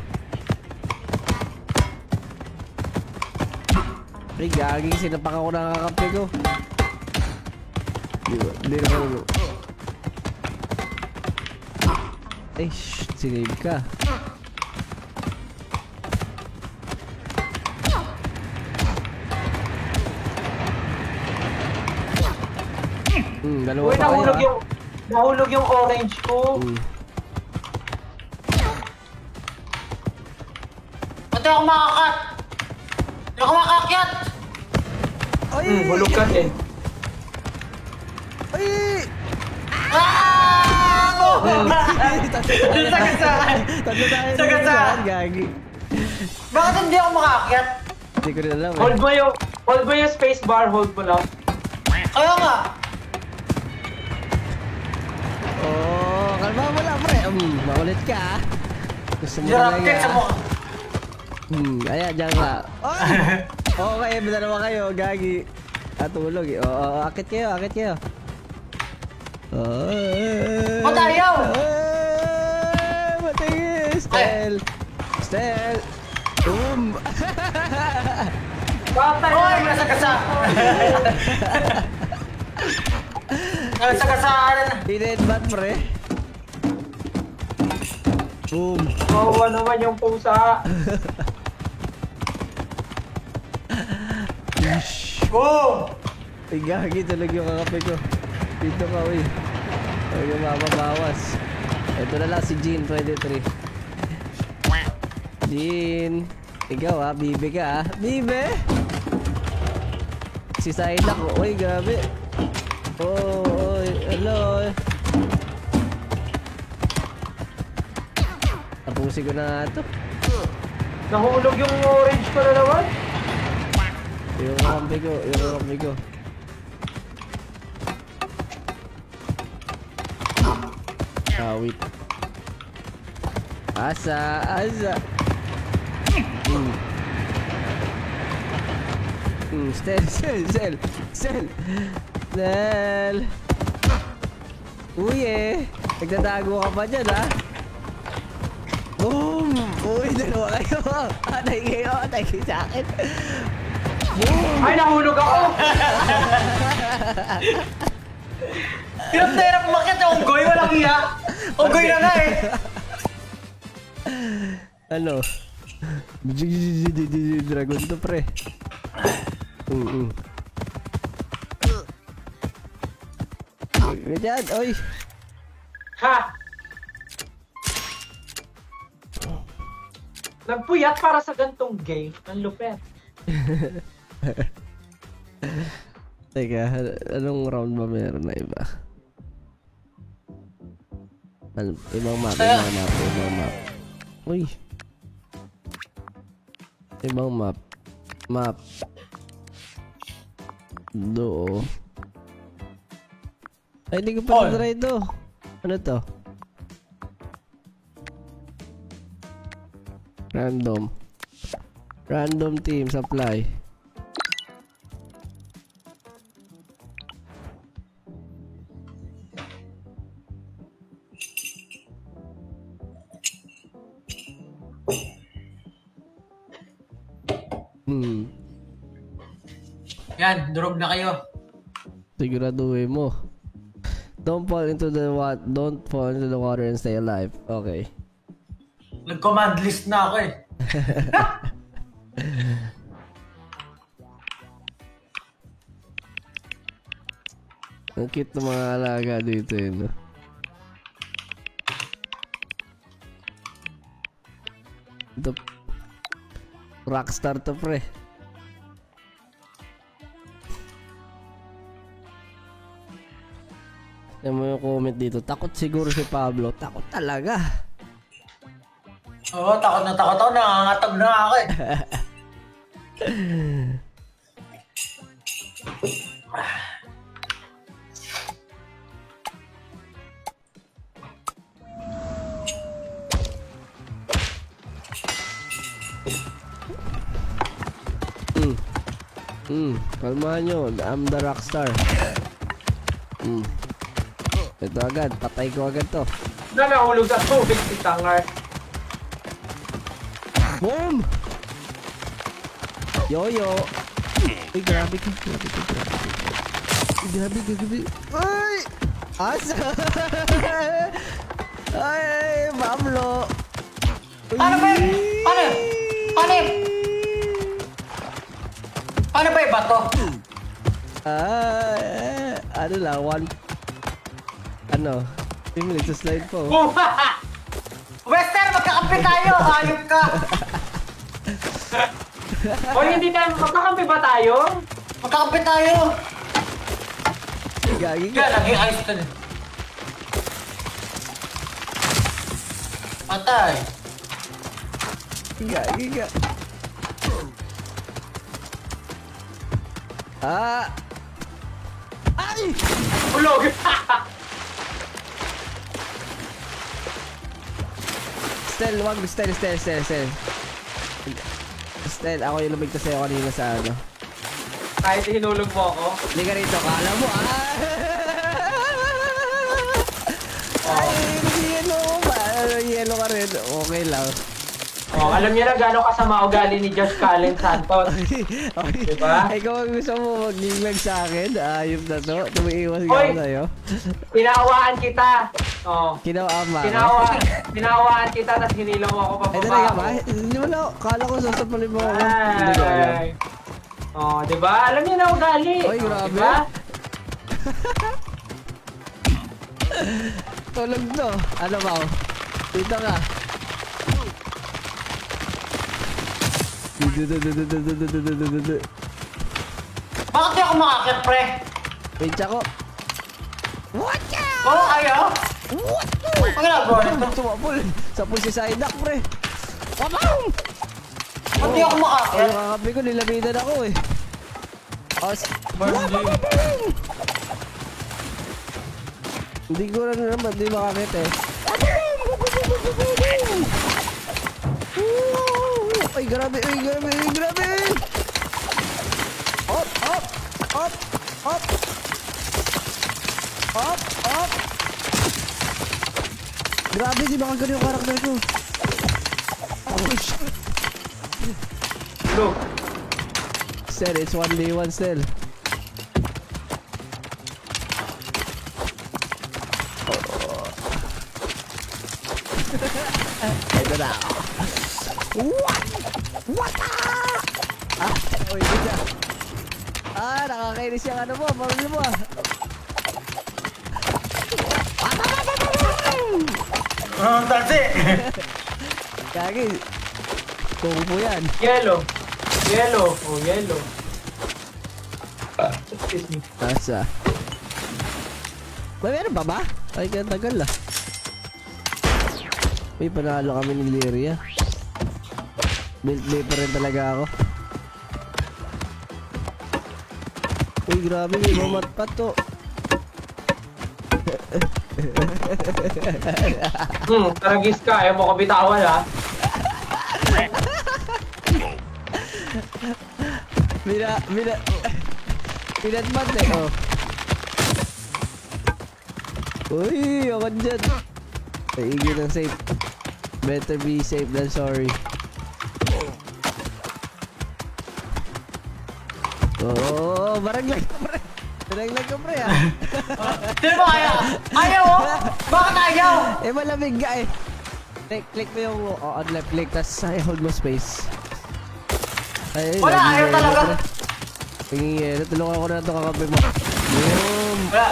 Ay, gagi. Sinapak ako nakakampi ko. Hindi naman. Ay, sinave ka. Dalawa Uy, pa kayo, nahulog yung orange ko. Ba't ako makakat? Hindi ako makakyat! Hulog ka din. Ay! Sagasaan! Tatlo tayo Sagasaan! Gagi. Bakit hindi ako makakyat? Hindi ko rin alam Hold mo yung space bar, hold mo lang. Kaya nga! Oh, kalma mo lang, pre. Makulit ka, Gusto mo Dropkick sa mukha. Ayan, dyan ka. Okay, dalawa kayo, gagi. Tulog eh. Akit kayo. Ba't ayaw? Matay! Stel! Boom! Patay Oy, naman. nasagasa! Nasagasaan! Hinedbat, pre. Boom! Kawawa naman yung pusa. Boom! Ay, gagi, tulog yung kakape ko. Dito ka, uy. Huwag yung mababawas. Ito na lang si Jean, 23. Jean! Ikaw bibe ka Bibe! Si Saida ko, uy, grabe. Oh, hello. Tapusin ko na nga ito. Nahulog yung orange ko na naman. Yung kampi ko. Wait. Asa. Stel. Uy nagtatago ka pa dyan Boom! Uy, dalawa kayo. Atay kayo sa akin. Boom! Ay, nahulog ako. Hirap na hirap umakyat yung unggoy, walang iya. Unggoy na nga eh. Ano? Dragon to, pre. Ganyan, oy. Ha! Nagpuyat para sa gantong game. Ang lupet. Teka, anong round ba meron na iba? Ibang map. Uy. Ibang map. Do. Ay, hindi ko pa na-try ito. Ano to? Random team supply. Yan, durog na kayo. Siguraduhin mo. Don't fall into the water and stay alive. Okay. Nag-command list na ako eh. Ang cute ng mga alaga dito eh, no? Ito, rockstar to, pre. Yan mo yung comment dito. Takot siguro si Pablo. Takot talaga. Oo, takot na takot ako. Nangangatag na ako eh. Kalmahan nyo. I'm the rockstar. Ito agad. Patay ko agad to. Nahulog sa tubig si Tangar. Boom! Yo-yo! Uy, grabe ka. Grabe. Ay! Asa! Ay, Pablo! Paano ba yun? Paano ba yung bato? Ano lang, minutes slide po. Wester, magkakampi tayo! Hayop ka! O hindi tayo, magkakampi ba tayo? Magkakampi tayo! Gagi ka. Kaya laging ayos ka din. Patay! Gagi ka. Ay! Ulog! Stel, wag. Stel. Stel, ako yung lumigtas sa'yo kanina sa ano. Kahit hinulog mo ako. Hindi ka rito, kala mo, Ay, yelo ka rin. Okay lang. Oh, alam niyo na gano'ng kasama ugali ni Josh Callen Santos. Okay. Diba? Ikaw ang gusto mo mag-giglag sa akin. Ayop na to. Tumiiwas ka ako sa'yo. Pinawaan kita. Oh. Kinawaan. Pinawaan kita, tapos hinilaw ako pa. Ay, talaga ba? Hindi mo na. Kala ko sasapalin mo ako. Hindi ko alam. Oh, diba? Alam niyo na ugali. Oy, grabe. Diba? Tulog to. Ano ba? Dito ka. Bakit di ako makakit, pre? Wait ako. What? Oo, ayaw? Ang ginagawa nito? Tumapol. Sapol si Psyduck, pre. Wabang! Ba't di ako makakit? Ay, nakakapi ko. Nilapitan ako eh. Hindi ko na naman. Hindi makakit eh. Ay, grabe. Up. Grabe, di ba kagano yung karakter ko? Look. Sel, it's 1v1 Sel. Ito na. What? What? Uy, siya. Nakakainis yung ano mo. Marunong mo Tansi! Kagi. Kung po yan. Yellow. Yellow. Oh, yellow. Excuse me. Asa? Meron pa ba? Ay, kaya tagal ah. Uy, panalo kami ni Lyria. Build play pa rin talaga ako. Uy, grabe, may mamatpat to. Taragis ka. Ayaw mo ko bitawan, ha? Pinatmat eh, oh. Uy, ako dyan. Paigil ng safe. Better be safe than sorry. Oh, baranglag ka, pre. Baranglag ka, pre, ah. Sino mo ayaw? Ayaw, oh! Bakit ayaw? Eh, malamig ka, eh. Click mo yung on left click, tas hold mo space. Ay, Wala, ayaw talaga. Tingin, tulungan ko na ito kakape mo. Boom! Wala.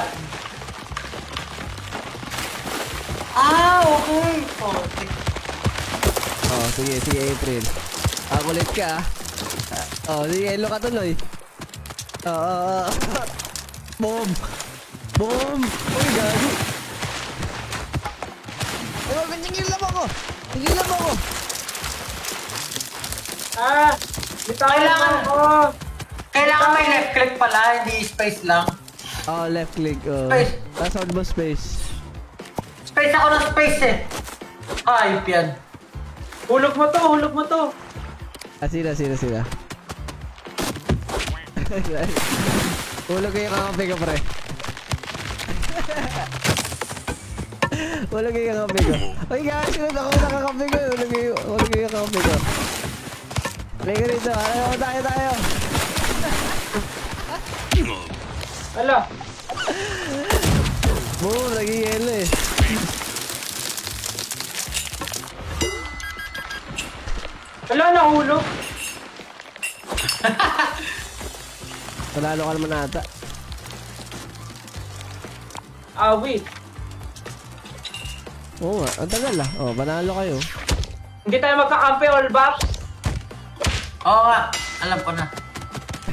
Okay. Oh, sige, April. Kulit ka, ah. Sige, elo ka tuloy. Boom! Boom! Uy, gagi! Ay, tigilan mo ako! Bitawan mo. Kailangan may left click pala, hindi space lang. Left click, Space. Tapos hold mo space. Space ako ng space eh. Hayop yan. Hulog mo to. Sila. Hulog ko yung kakape ko, pre. Hulog ko yung kakape ko. Uy, guys, sunod ako na kakape ko. Hulog ko yung kakape ko. Play ko rito. Ano tayo? Ala. Boom, naging yelo eh. Ala, nahulog. Panalo ka naman ata. Wait. Oo nga, ang tagal ah. Panalo kayo. Hindi tayo magkakampi, all back. Oo nga, alam ko na.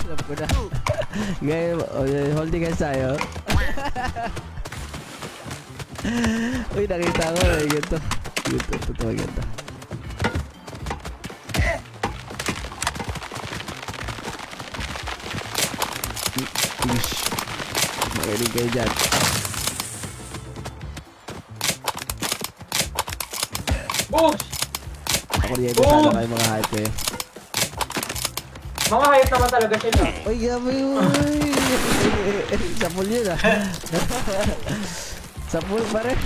Alam ko na. Ngayon, holding hands tayo. Uy, nakita ko. Ganito. Totoo ganito. Ish. Makinig kayo dyan. Boom! Ako rin sana kayo mga hype kayo. Mga hayop naman talaga sila. Uy, gabi uy! Sapul yun ah. Sapul pa rin.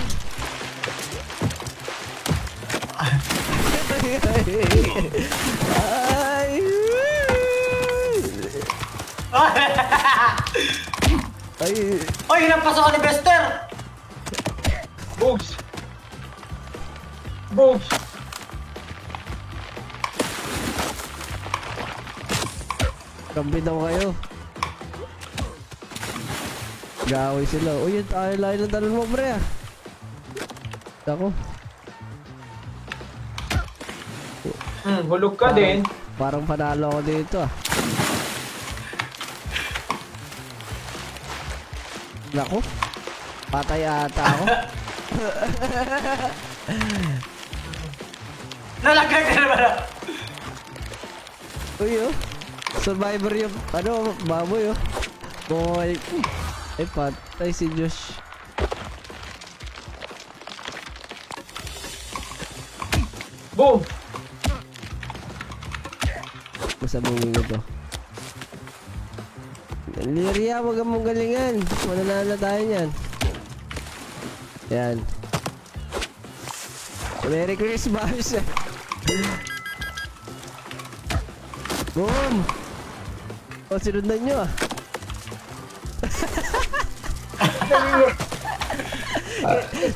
Ay! Ay! Oy, napasok ka ni Bester! Boogs! Kampi daw kayo. Gawin sila. Uy, yung tayo-layo ng talon mo, pre ah. Ako. Hulog ka din. Parang panalo ako dito ah. Naku. Patay ata ako. Nalagay ka naman ah. Uy oh. Survivor yung baboy oh. Boy. Ay patay si Josh. Boom! Masabungin ko to. Lyria, wag mong galingan. Mananalo tayo niyan. Yan. Merry Christmas! Boom! Sinundan nyo ah.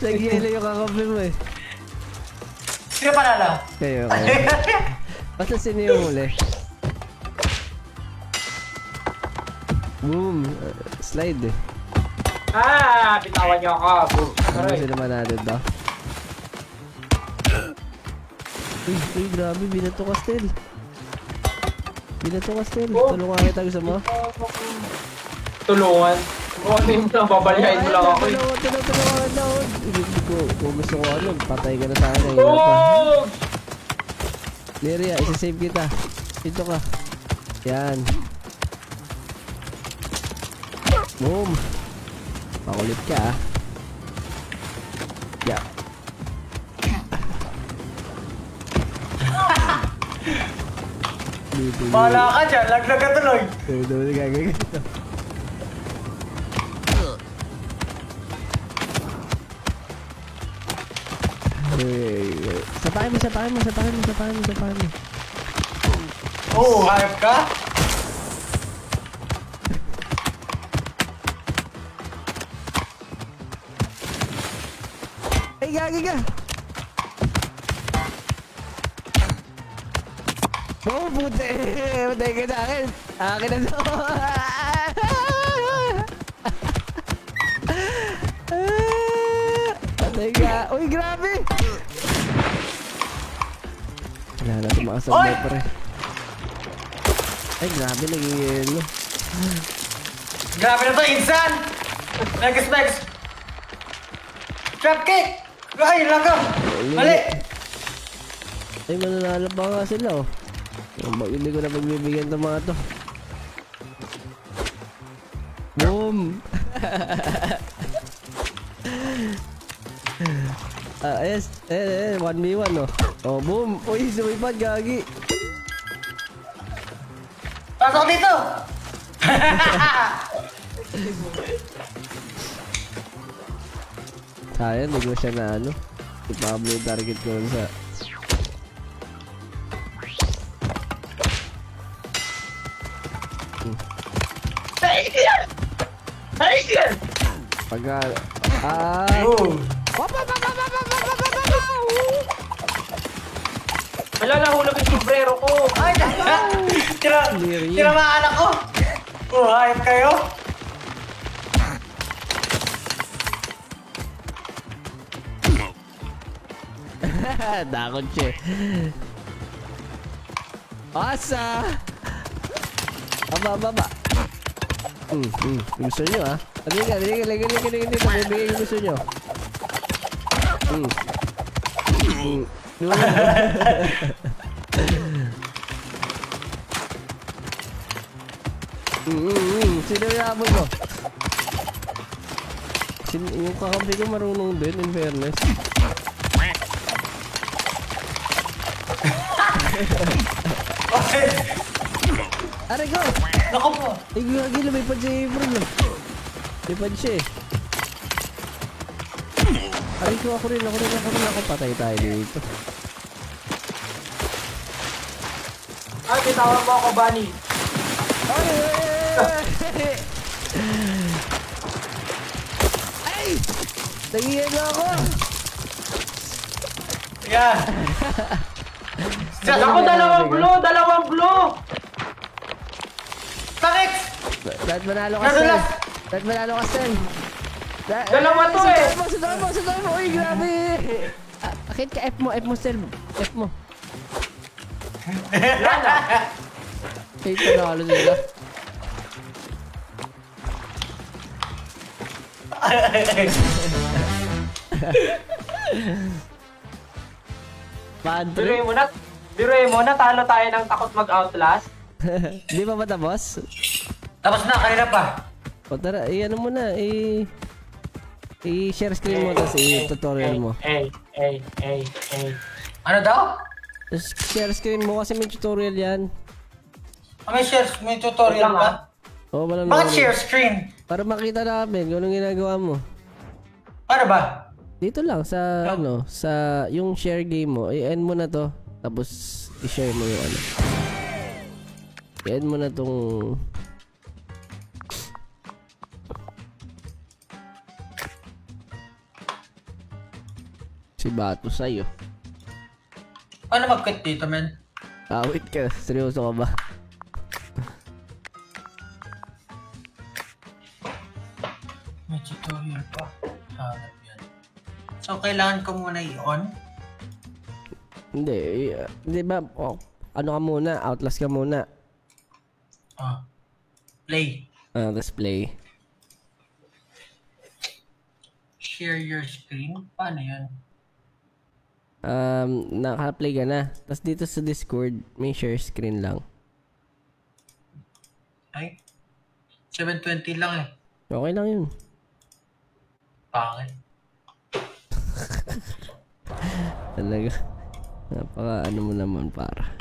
Nag-yelo yung kakape mo eh. Sino panalo? Kayo. Basta sino yung huli? Boom. Slide eh. Bitawan niyo ako. Boom. Ano sila manalo daw? Uy, grabe. Binato ka still. Tulungan kita gusto mo? Tulungan. Ano yung nababalayan mo lang ako eh. Tulungan na ako. Kung gusto ko ano, patay ka na sa akin. Oh! Liria, isa-save kita. Dito ka. Yan. Boom. Makulit ka ah. Yeah. Bahala ka dyan, laglag ka tuloy. Dito, gagawin ka. Sapakin mo. Oo, hype ka? Ay, gagi ka! Oh, puti! Patay ka sa akin! Akin na to! Patay ka! Uy, grabe! Wala na tumakasabay pa rin. Ay, grabe, naging yelo. Grabe na to, insan! Next! Trap kick! Ay, laga! Mali! Ay, mananalo pa nga sila oh. Hindi ko na pagbibigyan ng mga to. Boom! Yes, 1v1 oh. Oh, boom! Uy, sumipad, gagi! Pasok dito! Sayang, hindi ko siya na ano. Si Pablo yung target ko sa... Pagka... Wala, nahulog yung sombrero ko. Ay, tinamaan ako! Oh, hype kayo? Dakot siya. Asa! Aba. Gusto nyo ah. Halika dito. Bibigay yung gusto nyo. Sino yung habol mo? Yung kakampi ko marunong din, in fairness. Aray ko! Naku po! Ay, gagi, lumipad si April. Lumipad siya eh. Aray ko, ako rin. Patay tayo dito. Ay, bitawan mo ako, Bunny. Ay! Nagiyan na ako! Yan! Ako, dalawang blue! Sakit! Dahil manalo ka, Stel. Dalawa to eh! Sundan mo! Uy, grabe! Akit ka, F mo, Stel. F mo. Ay, panalo sila. Biruin mo, natalo tayo ng takot mag-outlast. Di pa ba tapos? Tapos na, kanina pa. O tara, ano mo na, i-share screen mo tapos i-tutorial mo. Ano daw? Share screen mo kasi may tutorial yan. May tutorial pa? Oo, walang Bakit share screen? Para makita namin kung anong ginagawa mo. Para ba? Dito lang sa sa yung share game mo, i-end mo na to. Tapos i-share mo yung ano. I-end mo na tong si Bato sa'yo. Paano mag-quit dito, men? Wait ka. Seryoso ka ba? May tutorial pa. Hanap yan. So, kailangan ko muna i-on? Hindi. Di ba? Ano ka muna? Outlast ka muna. Play. Let's play. Share your screen? Paano yan? Naka-play ka na. Tapos dito sa Discord, may share screen lang. Ay? 720 lang eh. Okay lang yun. Pangit. Talaga. Napaka ano mo naman para.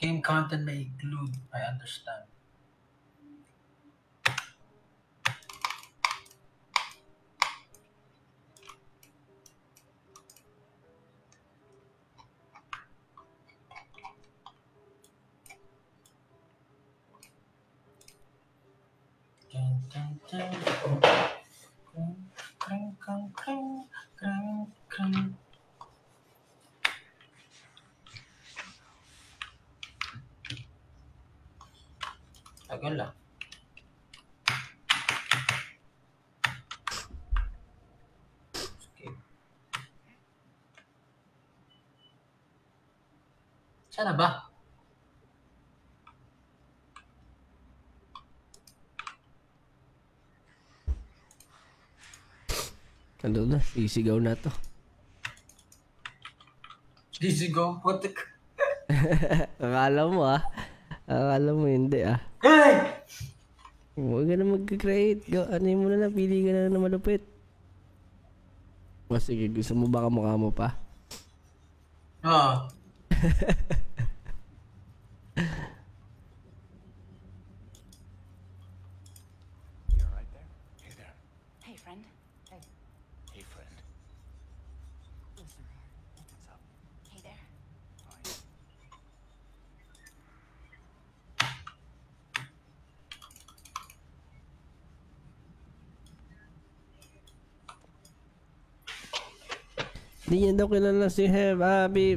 Game content may include, I understand. Tagal lang. Okay. Sana ba? Ano na? Sisigaw na to. Sisigaw? Putik. Akala mo Akala mo hindi Hey! Huwag ka na mag-create. Ano mo na lang, pili ka na malupit. O sige, gusto mo ba kamukha mo pa? Oo. You're right there. Hey there. Hey, friend. Hey. Hey, friend. What's up? Hey there. Hindi niya daw kilala si Habib.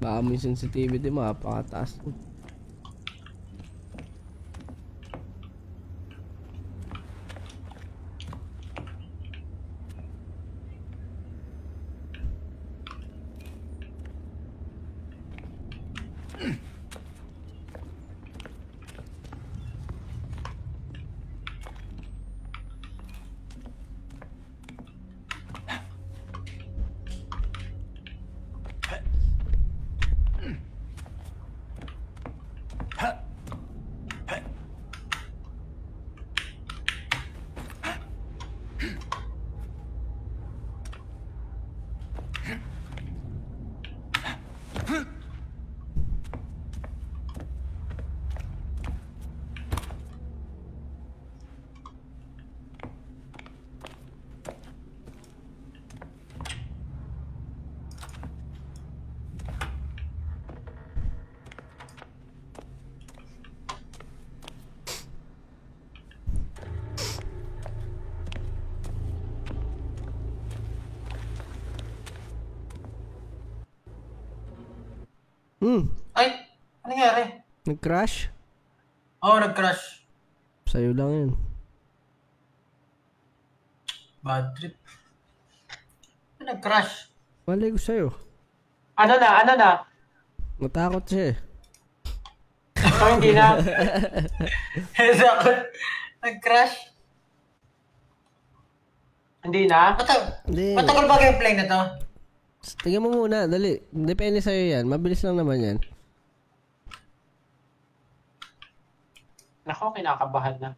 Baka mo yung sensitivity mo, pakataas mo. Ay! Ano nangyari? Nag-crash? Oo, nag-crash. Sa'yo lang yun. Bad trip. Nag-crash. Malay ko sa'yo. Ano na? Natakot siya eh. So, hindi na. Nag-crash. Hindi na? Hindi. Matagal ba gameplay na to? Tingnan mo muna, dali. Depende sa'yo yan. Mabilis lang naman yan. Nako, kinakabahan na.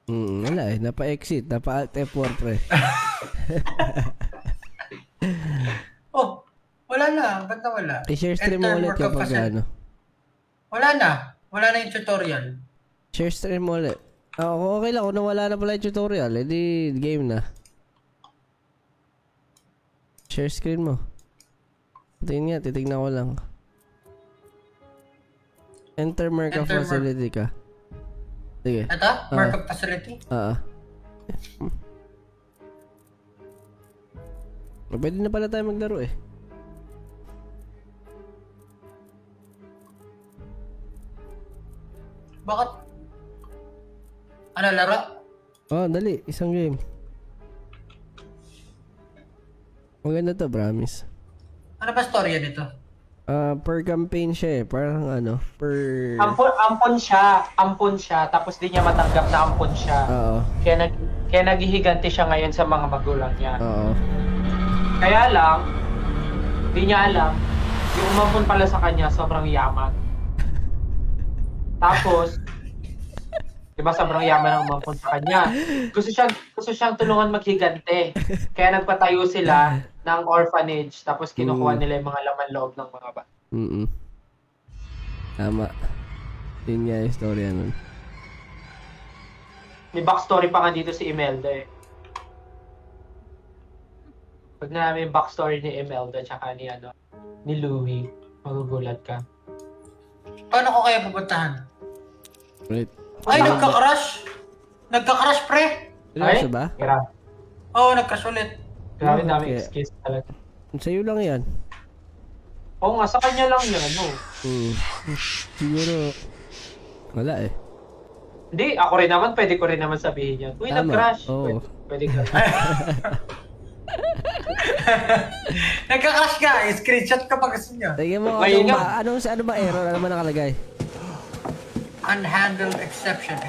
Wala eh. Napa-exit. Napa-alt F4 pre. Oh, wala na. Ba't nawala? I-share stream mo Enter ulit work yung of pag ano. Wala na. Wala na yung tutorial. Share stream mo ulit. Okay lang. Kung nawala na pala yung tutorial, edi game na. Share screen mo. Tingin nga, titignan ko lang. Enter Merca facility ka. Sige. Ito? Merca facility? Pwede na pala tayo maglaro eh. Bakit? Ano, laro? Dali. Isang game. Maganda to, promise. Ano ba storya nito? Per campaign siya eh. Parang per... Ampon siya. Tapos di niya matanggap na ampon siya. Oo. Kaya naghihiganti siya ngayon sa mga magulang niya. Oo. Kaya lang, di niya alam, yung umampon pala sa kanya, sobrang yaman. Tapos, di ba sobrang yaman ang umampon sa kanya? Gusto siyang tulungan maghigante. Kaya nagpatayo sila ng orphanage, tapos kinukuha nila yung mga laman loob ng mga bata. Tama. Yun nga yung storya nun. May backstory pa nga dito si Imelda eh. Pag namin yung backstory ni Imelda tsaka ni Louie, magugulat ka. Paano ko kaya pupuntahan? Wait. Ay, nagka-crash! Nagka-crash, pre! Seryoso ba? Grabe. Oo, nag-crash ulit. Grabe daming excuse talaga. Sa'yo lang yan. Oo nga, sa kanya lang yan, no? Siguro, wala eh. Hindi, ako rin naman, pwede ko rin naman sabihin yan. Uy, Tama. nag-crash. Oo. Pwede ka. Nagka-crash ka! Screenshot ka pa gusto niya. Tingnan mo, Ayun ano ba error? Ano ba nakalagay? Unhandled exception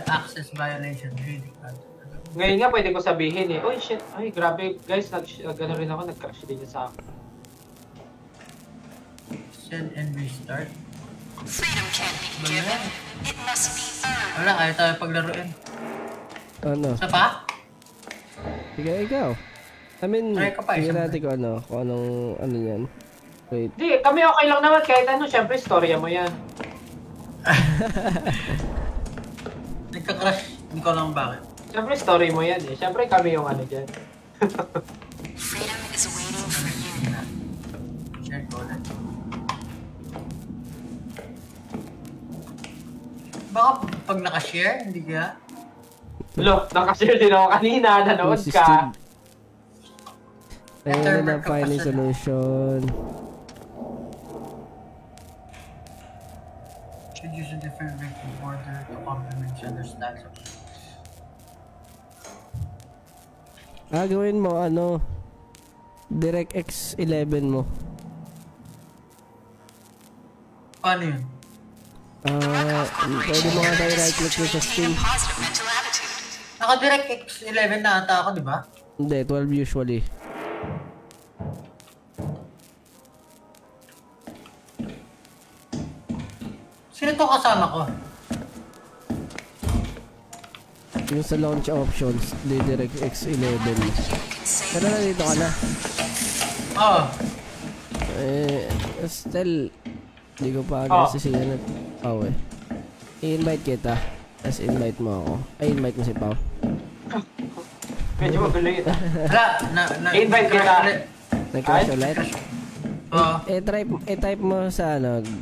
access violation. Ngayon nga, pwede ko sabihin eh. Uy, shit. Ay, grabe. Guys, gano'n rin ako. Nag-crash din sa akin. Send and restart. Freedom can't be given. It must be earned. Wala, ayaw tayo paglaruin. Ano? Isa pa? Sige, ikaw. I mean, Try ko pa, tingnan isang natin kung anong yan. Wait. Hindi, kami okay lang naman. Kahit ano, syempre, storya mo yan. Nagka-crash. Hindi ko lang bakit. Syempre, story mo yan eh. Syempre, kami yung dyan. Freedom is waiting for you. Share ko ulit. Baka pag naka-share, hindi kaya? Look, nakashare din ako kanina. Nanood ka. Ayun na finding solution. Should use a different ranking order to complement each other's stats. Gawin mo DirectX 11 mo. Paano yun? Pwede mo nga tayo right click mo sa Steam. Naka-direct X11 na ata ako, di ba? Hindi, 12 usually. Sino to kasama ko? Yung sa launch options, di DirectX 11. Pero nandito ka na. Oo. Still, hindi ko pa nasisiyan at Pao eh. I-invite kita. Tapos invite mo ako. Ay, invite mo si Pao. Medyo magulo yun. Wala, invite kita. Nag-crash ulit? Oo. I-type mo sa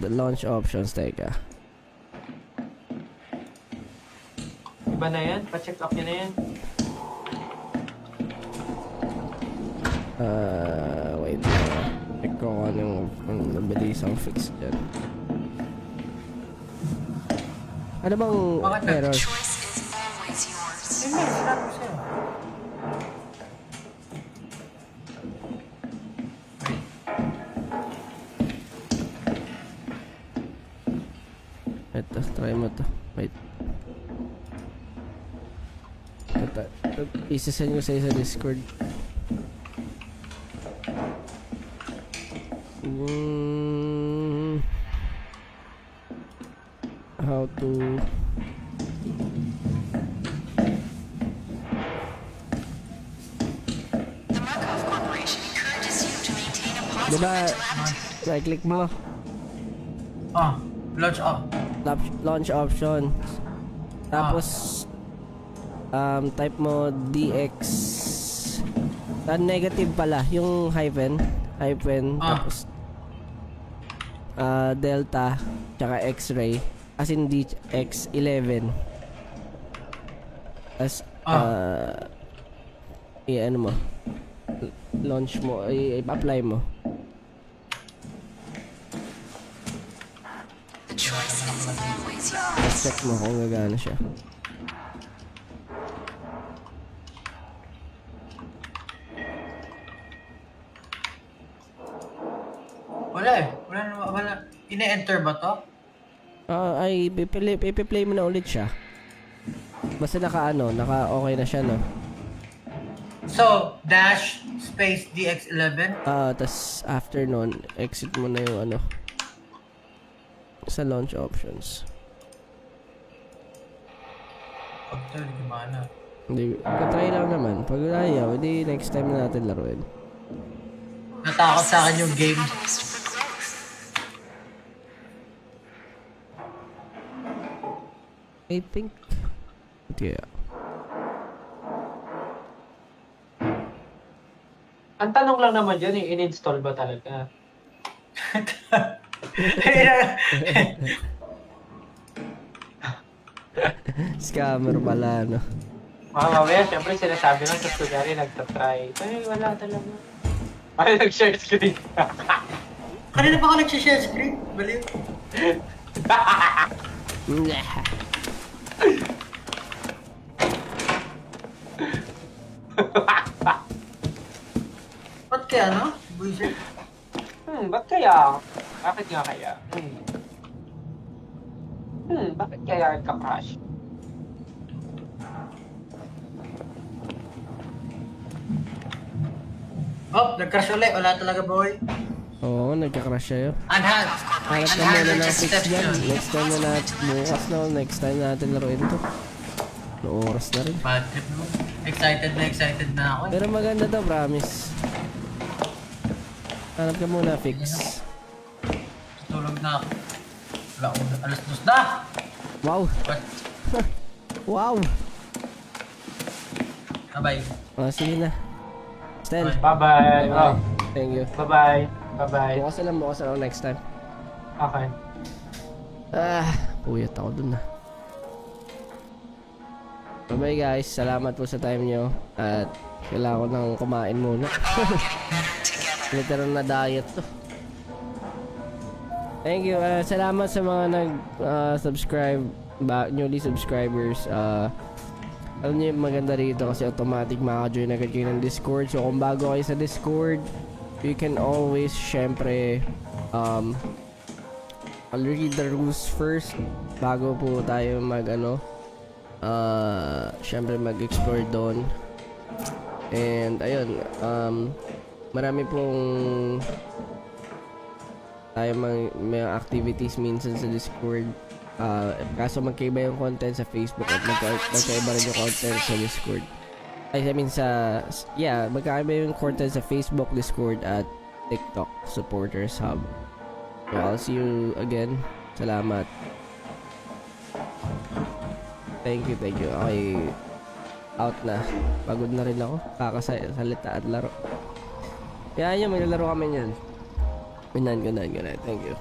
launch options. Teka. Iba na yan? Pa-check up niya na yan? Wait lang. Check ko kung anong mabilisang fix dyan. Ano bang error? Choice is always yours. Hindi, sinabi ko sa'yo. Ito, try mo to. Wait. Ito, isasend ko sa'yo sa Discord. How to... The Markov Corporation encourages you to maintain a positive Diba, mental attitude. right click mo. Launch up. Launch option. Tapos type mo DX. Negative pala yung hyphen. Tapos delta tsaka x-ray as in DX11. Tapos ano mo, launch mo, i-apply mo. Check mo kung gagana siya. Wala. Ine-enter ba to? Ay, ipi-play mo na ulit siya. Basta naka okay na siya, no? So, dash space DX11? Tas after nun, exit mo na yung sa launch options. After, gimana? Hindi, try lang naman. Pag ayaw, hindi next time na natin laruin. Natakot sa akin yung game. I think yeah. Ang tanong lang naman dyan, in-install ba talaga? Scammer pala, no? Mamaya, syempre sinasabi lang sa kunyari nagtatry. Ay, wala talaga. Ay, nag-share screen. Kanina pa ako nag-share screen? Baliw. Ba't kaya, no? Buisit. Ba't kaya? Bakit nga kaya? Bakit kaya nagka-crash? Oh, nag-crash ulit. Wala talaga, boy. Oo, nagka-crash siya yun. Hanap ka muna ng fix dyan. Next time na natin, bukas na, next time natin laruin to. No oras na rin. Bad trip mo. Excited na ako. Pero maganda to, promise. Hanap ka muna, fix. Tulog na ako. Wala ko, alas 2 na! Wow! What? Wow! Bye-bye. Sige na. Stel. Bye-bye. Thank you. Bye-bye. Bye-bye. Bukas na lang next time. Okay. Puyat ako dun na. Bye-bye guys. Salamat po sa time nyo. At kailangan ko nang kumain muna. Literal na diet to. Thank you. Salamat sa mga nag-subscribe, newly subscribers. Alam niyo yung maganda rito kasi automatic maka-join agad kayo ng Discord. So kung bago kayo sa Discord, you can always, syempre, I'll read the rules first bago po tayo syempre mag-explore doon. And ayun, marami pong tayo may activities minsan sa Discord. Kaso magkaiba yung content sa Facebook at magkaiba rin yung content sa Discord. I mean magkaiba yung content sa Facebook, Discord at TikTok Supporters Hub. So I'll see you again. Salamat. Thank you. Okay, out na. Pagod na rin ako. Kakasalita at laro. Yan yun, may lalaro kami yan. Good night. Thank you.